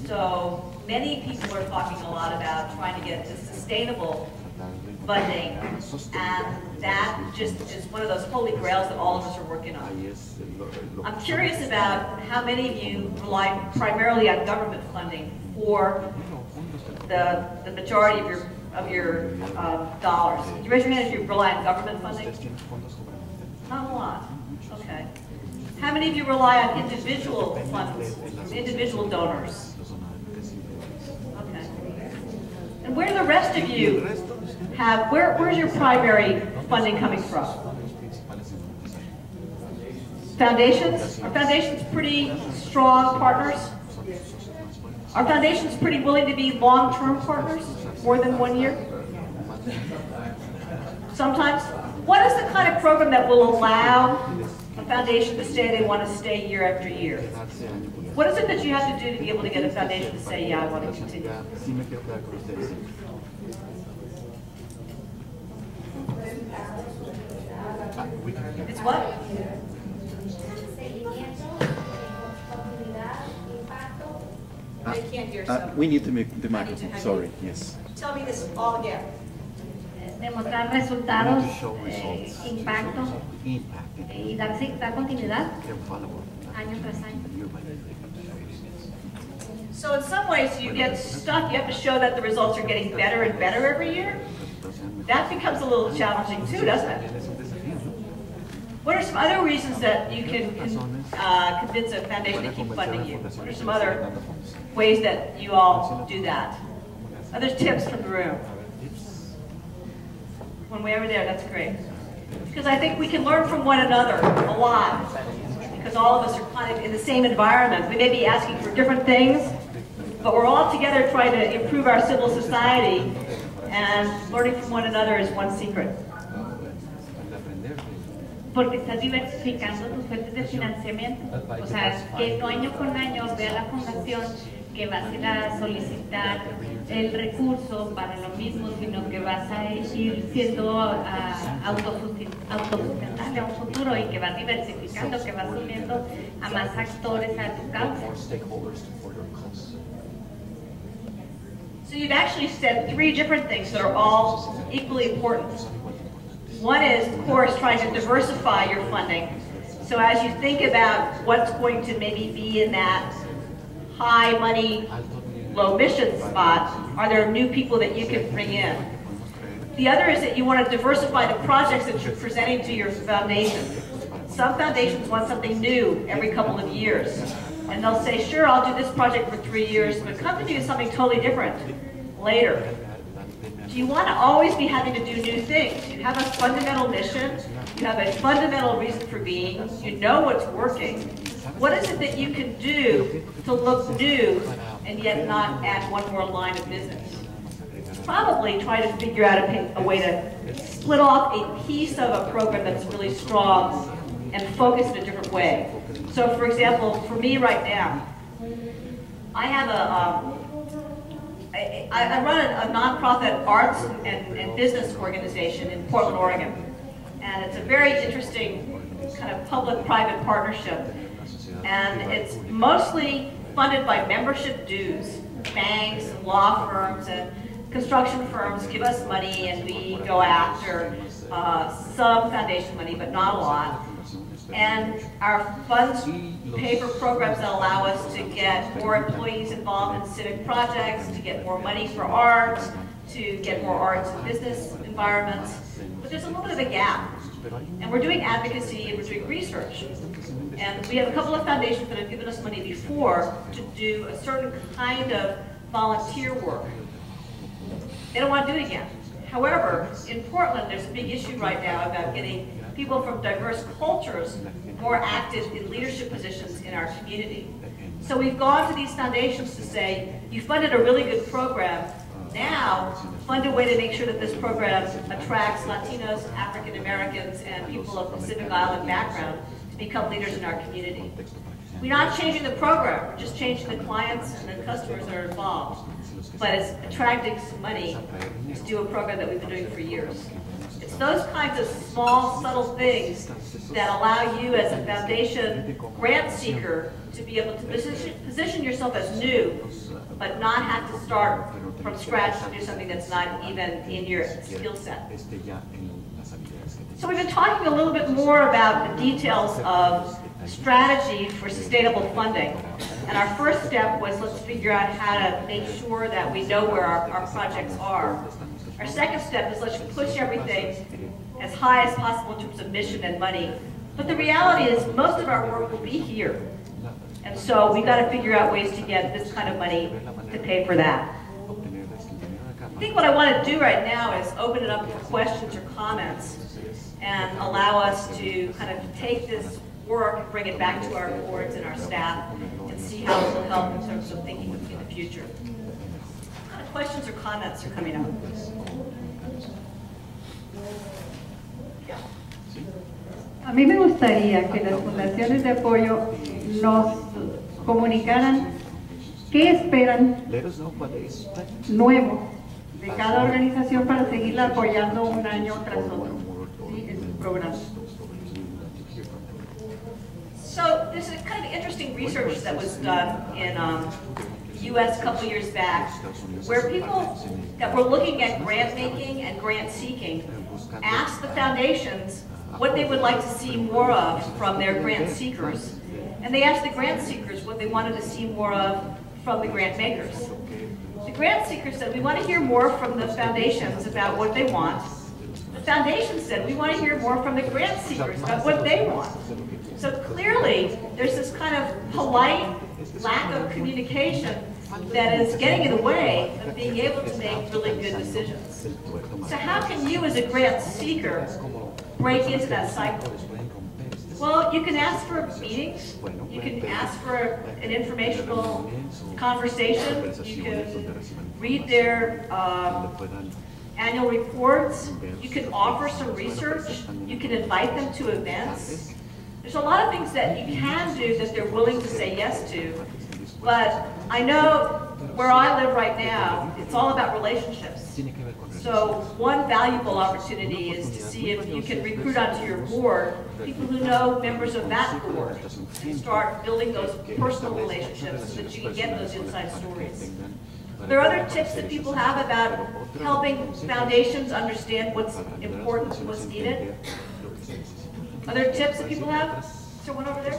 So many people are talking a lot about trying to get to sustainable funding, and that just is one of those holy grails that all of us are working on. I'm curious about how many of you rely primarily on government funding for the majority of your dollars. Can you raise your hand if you rely on government funding? Not a lot. Okay. How many of you rely on individual funds, individual donors? Okay. And where do the rest of you have, where's your primary funding coming from? Foundations? Are foundations pretty strong partners? Are foundations pretty willing to be long-term partners? More than 1 year? Sometimes? What is the kind of program that will allow a foundation to say they want to stay year after year? What is it that you have to do to be able to get a foundation to say, yeah, I want to continue? It's what? They can't hear, so. We need the microphone, sorry, yes. Tell me this all again. Demostrar resultados, impacto y dar continuidad año tras año. So in some ways you get stuck, you have to show that the results are getting better and better every year. That becomes a little challenging too, doesn't it? What are some other reasons that you can convince a foundation to keep funding you? What are some other ways that you all do that? Other tips from the room? When we're over there, that's great. Because I think we can learn from one another a lot. Because all of us are kind of in the same environment. We may be asking for different things, but we're all together trying to improve our civil society, and learning from one another is one secret. Porque estás diversificando tus fuentes de financiamiento. O sea, que no año con año vea la fundación que vas a ir a solicitar el recurso para lo mismo, sino que vas a ir siendo autosustentable a un futuro y que vas diversificando, que vas uniendo a más actores a tu causa. So you've actually said 3 different things that are all equally important. One is, of course, trying to diversify your funding. So as you think about what's going to maybe be in that high money, low mission spot, are there new people that you can bring in? The other is that you want to diversify the projects that you're presenting to your foundation. Some foundations want something new every couple of years. And they'll say, sure, I'll do this project for 3 years, but come to do something totally different later. Do you want to always be having to do new things? You have a fundamental mission, you have a fundamental reason for being, you know what's working. What is it that you can do to look new and yet not add one more line of business? Probably try to figure out a way to split off a piece of a program that's really strong and focus in a different way. So for example, for me right now, I have I run a nonprofit arts and business organization in Portland, Oregon. And it's a very interesting kind of public-private partnership. And it's mostly funded by membership dues. Banks, law firms, and construction firms give us money, and we go after some foundation money, but not a lot. And our funds pay for programs that allow us to get more employees involved in civic projects, to get more money for art, to get more arts and business environments. But there's a little bit of a gap. And we're doing advocacy and we're doing research. And we have a couple of foundations that have given us money before to do a certain kind of volunteer work. They don't want to do it again. However, in Portland, there's a big issue right now about getting people from diverse cultures more active in leadership positions in our community. So we've gone to these foundations to say, you funded a really good program, now fund a way to make sure that this program attracts Latinos, African Americans, and people of Pacific Island background to become leaders in our community. We're not changing the program, we're just changing the clients and the customers that are involved. But it's attracting some money to do a program that we've been doing for years. It's those kinds of small, subtle things that allow you as a foundation grant seeker to be able to position yourself as new, but not have to start from scratch to do something that's not even in your skill set. So we've been talking a little bit more about the details of strategy for sustainable funding. And our first step was let's figure out how to make sure that we know where our projects are. Our second step is let's push everything as high as possible in terms of mission and money. But the reality is most of our work will be here. And so we've got to figure out ways to get this kind of money to pay for that. I think what I want to do right now is open it up for questions or comments and allow us to kind of take this work and bring it back to our boards and our staff and see how it will help in terms of thinking in the future. What kind of questions or comments are coming up? Yeah. A mí me gustaría que las fundaciones de apoyo nos comunicaran qué esperan nuevo de cada organización para seguirla apoyando un año tras otro, ¿sí? En sus programas. So there's a kind of interesting research that was done in U.S. a couple years back, where people that were looking at grant making and grant seeking asked the foundations what they would like to see more of from their grant seekers. And they asked the grant seekers what they wanted to see more of from the grant makers. The grant seekers said, we want to hear more from the foundations about what they want. The foundations said, we want to hear more from the grant seekers about what they want. So clearly, there's this kind of polite lack of communication that is getting in the way of being able to make really good decisions. So how can you as a grant seeker break into that cycle? Well, you can ask for meetings, you can ask for an informational conversation, you can read their annual reports, you can offer some research, you can invite them to events. There's a lot of things that you can do that they're willing to say yes to, but I know where I live right now, it's all about relationships. So one valuable opportunity is to see if you can recruit onto your board people who know members of that board and start building those personal relationships so that you can get those inside stories. Are there other tips that people have about helping foundations understand what's important and what's needed? Other tips that people have? Is there one over there?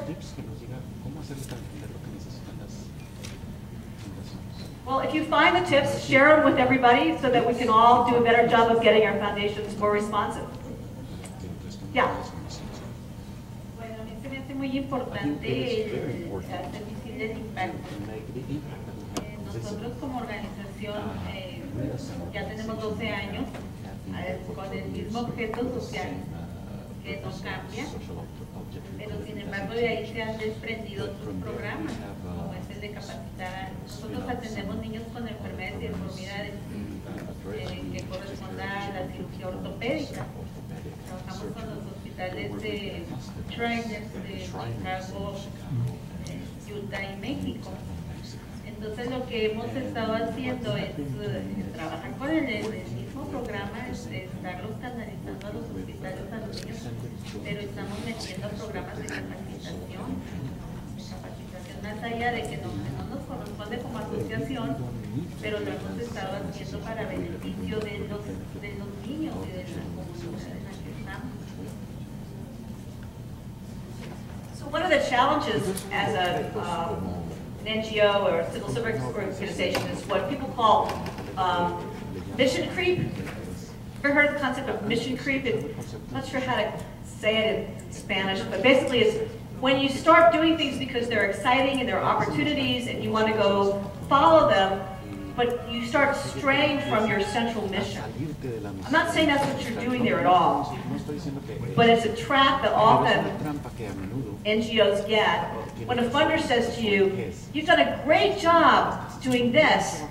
Well, if you find the tips, share them with everybody so that we can all do a better job of getting our foundations more responsive. Yeah. Bueno, a mí se me hace muy importante hacer visible el impacto. Nosotros como organización ya tenemos 12 años con el mismo objeto social que no cambia, pero sin embargo de ahí se han desprendido otros programas, como es el de capacitar. Nosotros atendemos niños con enfermedades y deformidades que correspondan a la cirugía ortopédica. Trabajamos con los hospitales de Trainers de Chicago, Utah y México. Entonces lo que hemos estado haciendo es trabajar con el mismo programa, estarlos canalizando a los hospitales, a los niños, pero estamos metiendo programas de capacitación más allá de que no nos corresponde como asociación, pero lo hemos estado haciendo para beneficio de los niños y de la comunidad en la que estamos. So one of the challenges as an NGO or a civil service organization is what people call mission creep. Ever heard of the concept of mission creep? I'm not sure how to say it in Spanish, but basically it's when you start doing things because they're exciting and they're opportunities and you want to go follow them, but you start straying from your central mission. I'm not saying that's what you're doing there at all, but it's a trap that often NGOs get. When a funder says to you, you've done a great job doing this,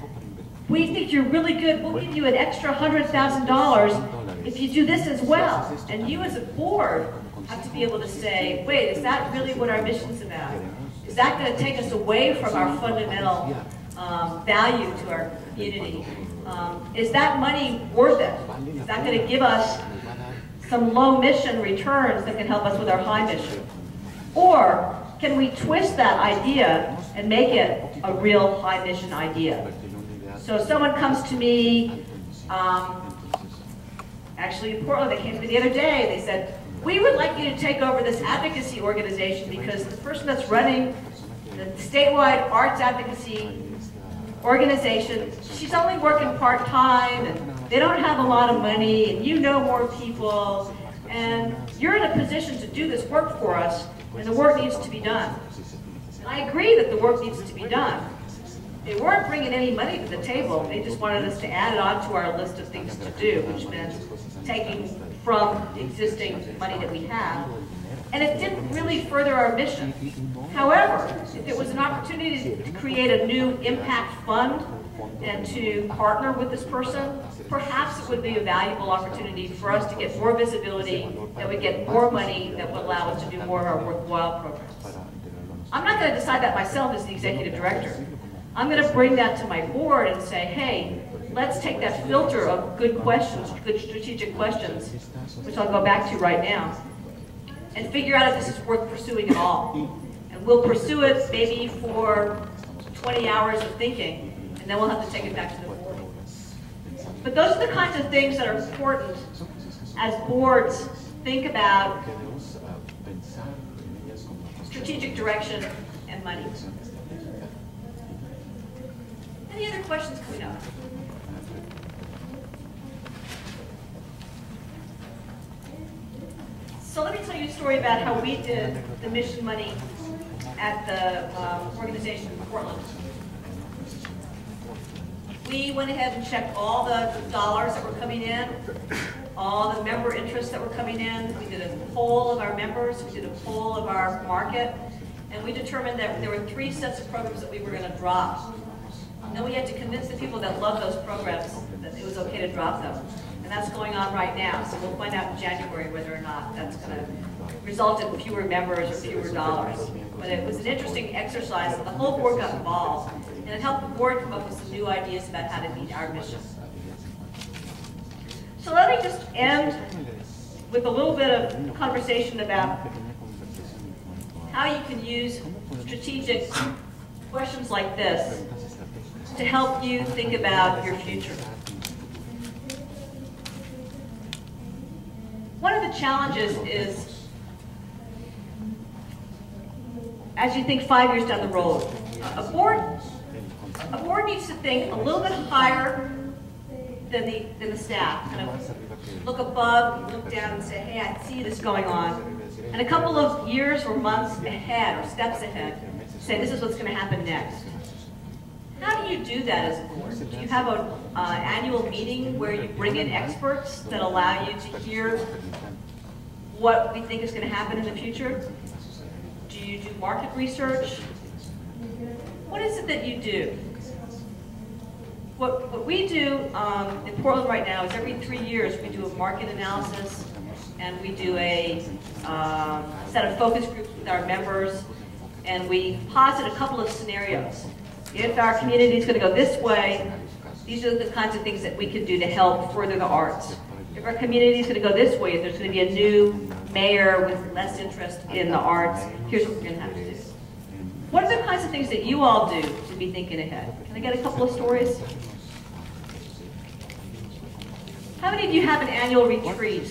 we think you're really good, we'll give you an extra $100,000 if you do this as well. And you as a board have to be able to say, wait, is that really what our mission's about? Is that going to take us away from our fundamental value to our community? Is that money worth it? Is that going to give us some low mission returns that can help us with our high mission? Or can we twist that idea and make it a real high mission idea? So if someone comes to me, actually in Portland, they came to me the other day, they said, we would like you to take over this advocacy organization because the person that's running the statewide arts advocacy organization, she's only working part-time and they don't have a lot of money and you know more people and you're in a position to do this work for us and the work needs to be done. And I agree that the work needs to be done. They weren't bringing any money to the table, they just wanted us to add it on to our list of things to do, which meant taking from the existing money that we have. And it didn't really further our mission. However, if it was an opportunity to create a new impact fund and to partner with this person, perhaps it would be a valuable opportunity for us to get more visibility, that we get more money that would allow us to do more of our worthwhile programs. I'm not going to decide that myself as the executive director. I'm going to bring that to my board and say, hey, let's take that filter of good questions, good strategic questions, which I'll go back to right now, and figure out if this is worth pursuing at all. And we'll pursue it maybe for 20 hours of thinking, and then we'll have to take it back to the board. But those are the kinds of things that are important as boards think about strategic direction and money. Any other questions coming up? So let me tell you a story about how we did the mission money at the organization in Portland. We went ahead and checked all the dollars that were coming in, all the member interests that were coming in. We did a poll of our members, we did a poll of our market, and we determined that there were 3 sets of programs that we were going to drop. And then we had to convince the people that love those programs that it was okay to drop them. And that's going on right now. So we'll find out in January whether or not that's going to result in fewer members or fewer dollars. But it was an interesting exercise. The whole board got involved. And it helped the board come up with some new ideas about how to meet our mission. So let me just end with a little bit of conversation about how you can use strategic questions like this to help you think about your future. One of the challenges is, as you think 5 years down the road, a board needs to think a little bit higher than the staff. Kind of look above, look down and say, hey, I see this going on. And a couple of years or months ahead, or steps ahead, say this is what's going to happen next. How do you do that as a board? Do you have an annual meeting where you bring in experts that allow you to hear what we think is going to happen in the future? Do you do market research? What is it that you do? What we do in Portland right now is every 3 years we do a market analysis, and we do a set of focus groups with our members, and we posit a couple of scenarios. If our community is going to go this way, these are the kinds of things that we can do to help further the arts. If our community is going to go this way, if there's going to be a new mayor with less interest in the arts, here's what we're going to have to do. What are the kinds of things that you all do to be thinking ahead? Can I get a couple of stories? How many of you have an annual retreat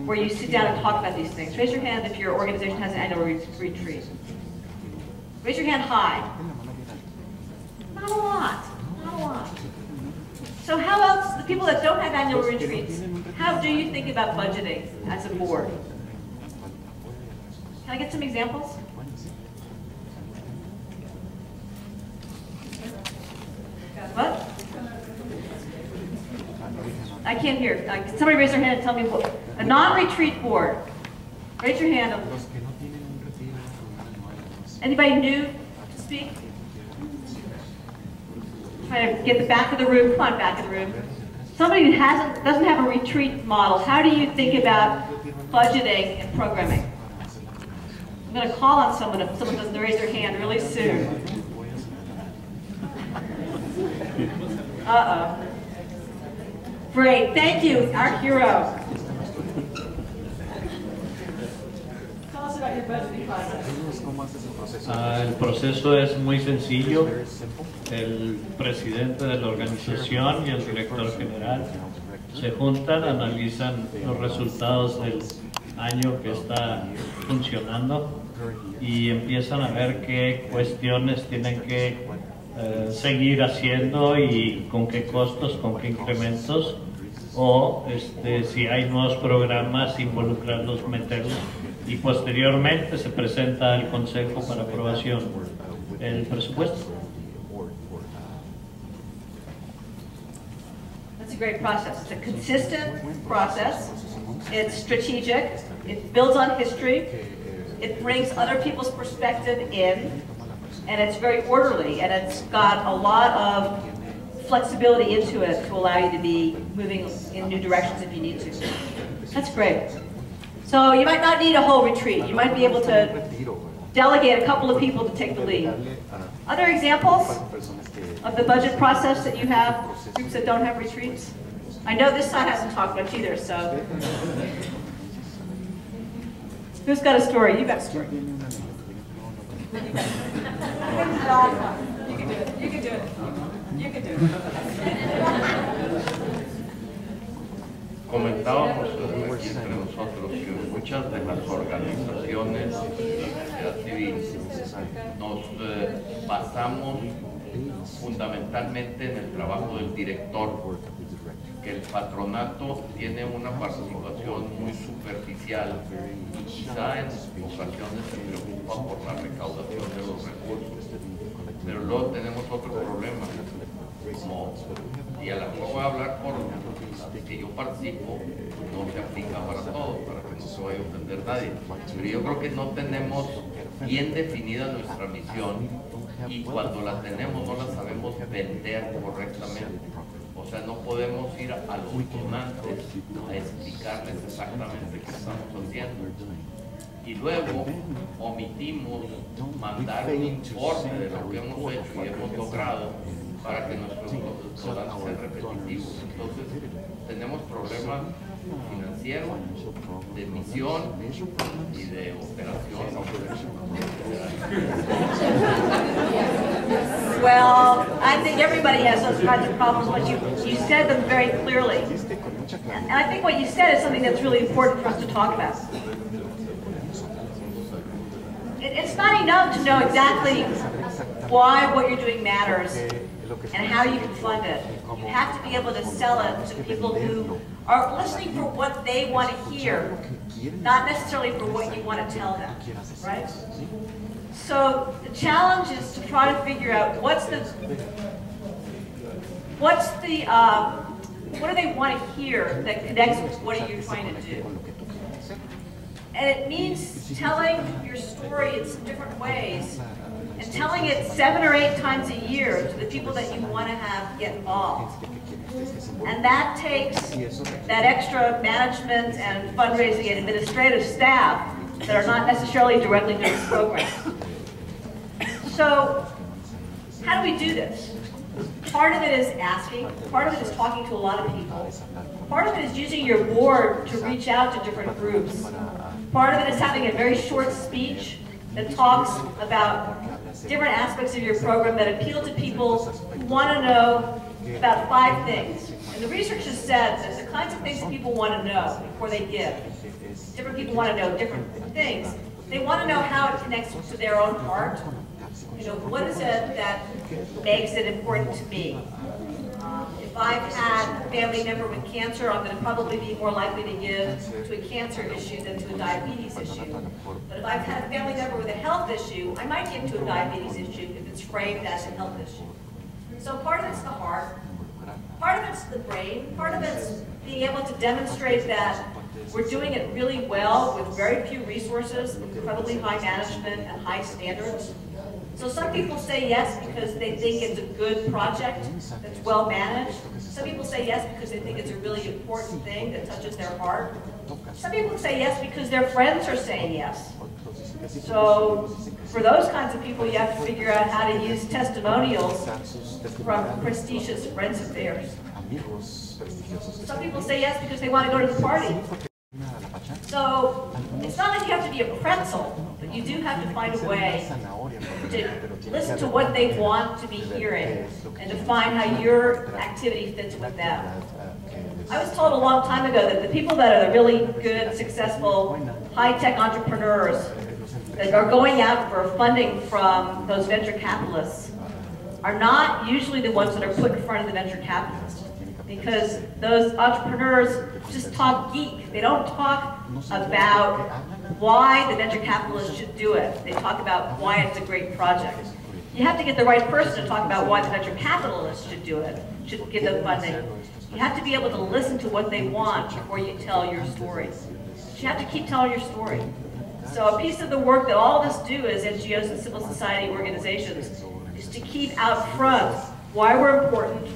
where you sit down and talk about these things? Raise your hand if your organization has an annual retreat. Raise your hand high. Not a lot, not a lot. So how else, the people that don't have annual retreats, how do you think about budgeting as a board? Can I get some examples? What? I can't hear. Can somebody raise their hand and tell me what? A non-retreat board. Raise your hand. Anybody new to speak? Trying to get the back of the room. Come on, back of the room. Somebody who doesn't have a retreat model. How do you think about budgeting and programming? I'm going to call on someone if someone doesn't raise their hand really soon. Uh-oh. Great, thank you, our hero. Tell us about your budgeting process. El proceso es muy sencillo. El presidente de la organización y el director general se juntan, analizan los resultados del año que está funcionando y empiezan a ver qué cuestiones tienen que seguir haciendo y con qué costos, con qué incrementos, o si hay nuevos programas, involucrarlos, meterlos, y posteriormente se presenta al Consejo para aprobación el presupuesto. That's a great process. It's a consistent process. It's strategic. It builds on history. It brings other people's perspective in, and it's very orderly, and it's got a lot of flexibility into it to allow you to be moving in new directions if you need to. That's great. So you might not need a whole retreat. You might be able to delegate a couple of people to take the lead. Other examples of the budget process that you have, groups that don't have retreats? I know this side hasn't talked much either, so. Who's got a story? You got a story. You can do it. You can do it. You can do it. Comentábamos aquí entre nosotros que muchas de las organizaciones de la sociedad civil nos basamos fundamentalmente en el trabajo del director, que el patronato tiene una participación muy superficial y quizá en ocasiones se preocupa por la recaudación de los recursos. Pero luego tenemos otro problema, como, y a la mejor voy a hablar por las que yo participo, no se aplica para todos, para que no se vaya a ofender nadie, pero yo creo que no tenemos bien definida nuestra misión y cuando la tenemos no la sabemos vender correctamente. O sea, no podemos ir a los donantes a explicarles exactamente qué estamos haciendo. Y luego omitimos mandar un informe de lo que hemos hecho y hemos logrado para que nuestros donantes sean repetitivos. Entonces, tenemos problemas financieros, de misión y de operación. Well, I think everybody has those kinds of problems, but you said them very clearly. And I think what you said is something that's really important for us to talk about. It's not enough to know exactly why what you're doing matters and how you can fund it. You have to be able to sell it to people who are listening for what they want to hear, not necessarily for what you want to tell them, right? So the challenge is to try to figure out what do they want to hear that connects with what you're trying to do. And it means telling your story in some different ways and telling it 7 or 8 times a year to the people that you want to have get involved. And that takes that extra management and fundraising and administrative staff that are not necessarily directly doing the program. So how do we do this? Part of it is asking, part of it is talking to a lot of people, part of it is using your board to reach out to different groups, part of it is having a very short speech that talks about different aspects of your program that appeal to people who want to know about 5 things. And the research has said that the kinds of things that people want to know before they give, different people want to know different things. They want to know how it connects to their own heart. You know, what is it that makes it important to me? If I've had a family member with cancer, I'm going to probably be more likely to give to a cancer issue than to a diabetes issue. But if I've had a family member with a health issue, I might give to a diabetes issue if it's framed as a health issue. So part of it's the heart, part of it's the brain, part of it's being able to demonstrate that we're doing it really well with very few resources, incredibly high management and high standards. So some people say yes because they think it's a good project that's well managed. Some people say yes because they think it's a really important thing that touches their heart. Some people say yes because their friends are saying yes. So for those kinds of people, you have to figure out how to use testimonials from prestigious friends of theirs. Some people say yes because they want to go to the party. So it's not like you have to be a pretzel, but you do have to find a way to listen to what they want to be hearing and to find how your activity fits with them. I was told a long time ago that the people that are the really good, successful, high-tech entrepreneurs that are going out for funding from those venture capitalists are not usually the ones that are put in front of the venture capitalists. Because those entrepreneurs just talk geek. They don't talk about why the venture capitalists should do it. They talk about why it's a great project. You have to get the right person to talk about why the venture capitalists should do it, should give them funding. You have to be able to listen to what they want before you tell your story. But you have to keep telling your story. So a piece of the work that all of us do as NGOs and civil society organizations is to keep out front why we're important,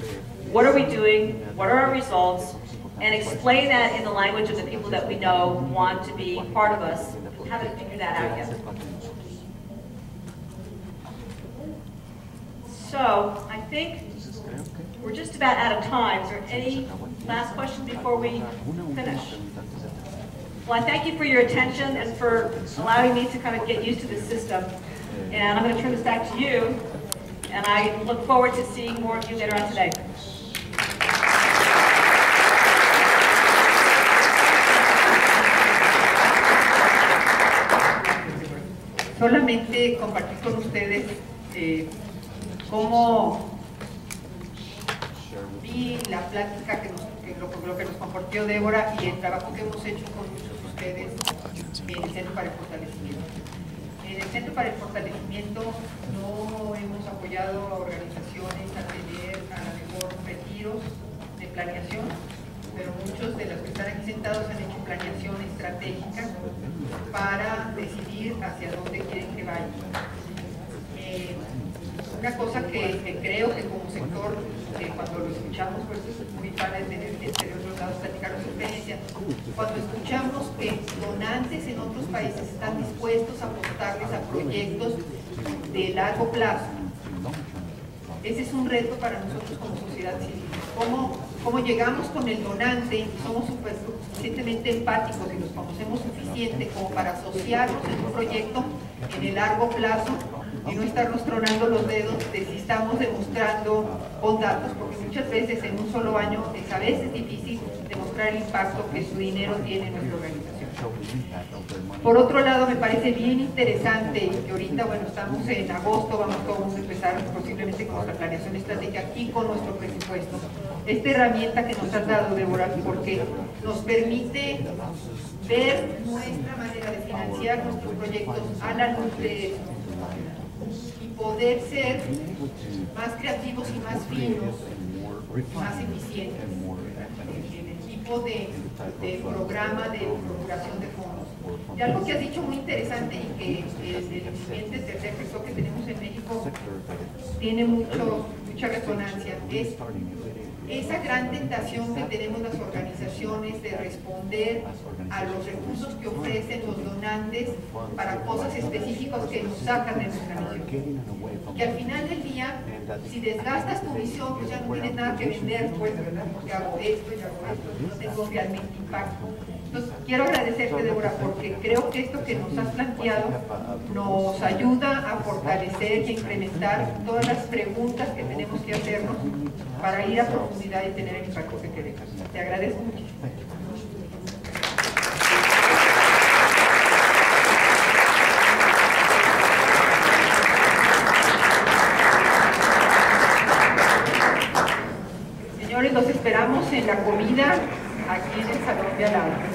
what are we doing, what are our results, and explain that in the language of the people that we know want to be part of us. We haven't figured that out yet. So I think we're just about out of time. Is there any last question before we finish? Well, I thank you for your attention and for allowing me to kind of get used to this system. And I'm going to turn this back to you. And I look forward to seeing more of you later on today. Solamente compartir con ustedes cómo vi la plática lo que nos compartió Débora y el trabajo que hemos hecho con muchos de ustedes en el Centro para el Fortalecimiento. En el Centro para el Fortalecimiento no hemos apoyado a organizaciones a tener a lo mejor retiros de planeación, pero muchos de los que están aquí sentados han hecho planeación estratégica para decidir hacia dónde quieren que vayan. Una cosa que creo que como sector, cuando lo escuchamos, pues es muy padre tener gente de otros lados platicar su experiencia, cuando escuchamos que donantes en otros países están dispuestos a apostarles a proyectos de largo plazo, ese es un reto para nosotros como sociedad civil. ¿Cómo llegamos con el donante y somos suficientemente empáticos y nos conocemos suficiente como para asociarnos en un proyecto en el largo plazo y no estarnos tronando los dedos de si estamos demostrando con datos, porque muchas veces en un solo año es a veces difícil demostrar el impacto que su dinero tiene en nuestra organización. Por otro lado, me parece bien interesante que ahorita, bueno, estamos en agosto, vamos todos a empezar posiblemente con nuestra planeación estratégica y con nuestro presupuesto. Esta herramienta que nos has dado, Deborah, porque nos permite ver nuestra manera de financiar nuestros proyectos a la luz de eso y poder ser más creativos y más finos, más eficientes en el tipo de programa de procuración de fondos. Y algo que has dicho muy interesante y que el siguiente tercer sector que tenemos en México tiene mucha resonancia, es esa gran tentación que tenemos las organizaciones de responder a los recursos que ofrecen los donantes para cosas específicas que nos sacan de nuestra misión. Que al final del día, si desgastas tu misión, pues ya no tienes nada que vender, pues, ¿verdad? Porque hago esto y hago esto, no tengo realmente impacto. Entonces, quiero agradecerte, Deborah, porque creo que esto que nos has planteado nos ayuda a fortalecer y a incrementar todas las preguntas que tenemos que hacernos para ir a profundidad y tener el impacto que queremos. Te agradezco muchísimo. Señores, los esperamos en la comida aquí en el salón de al lado.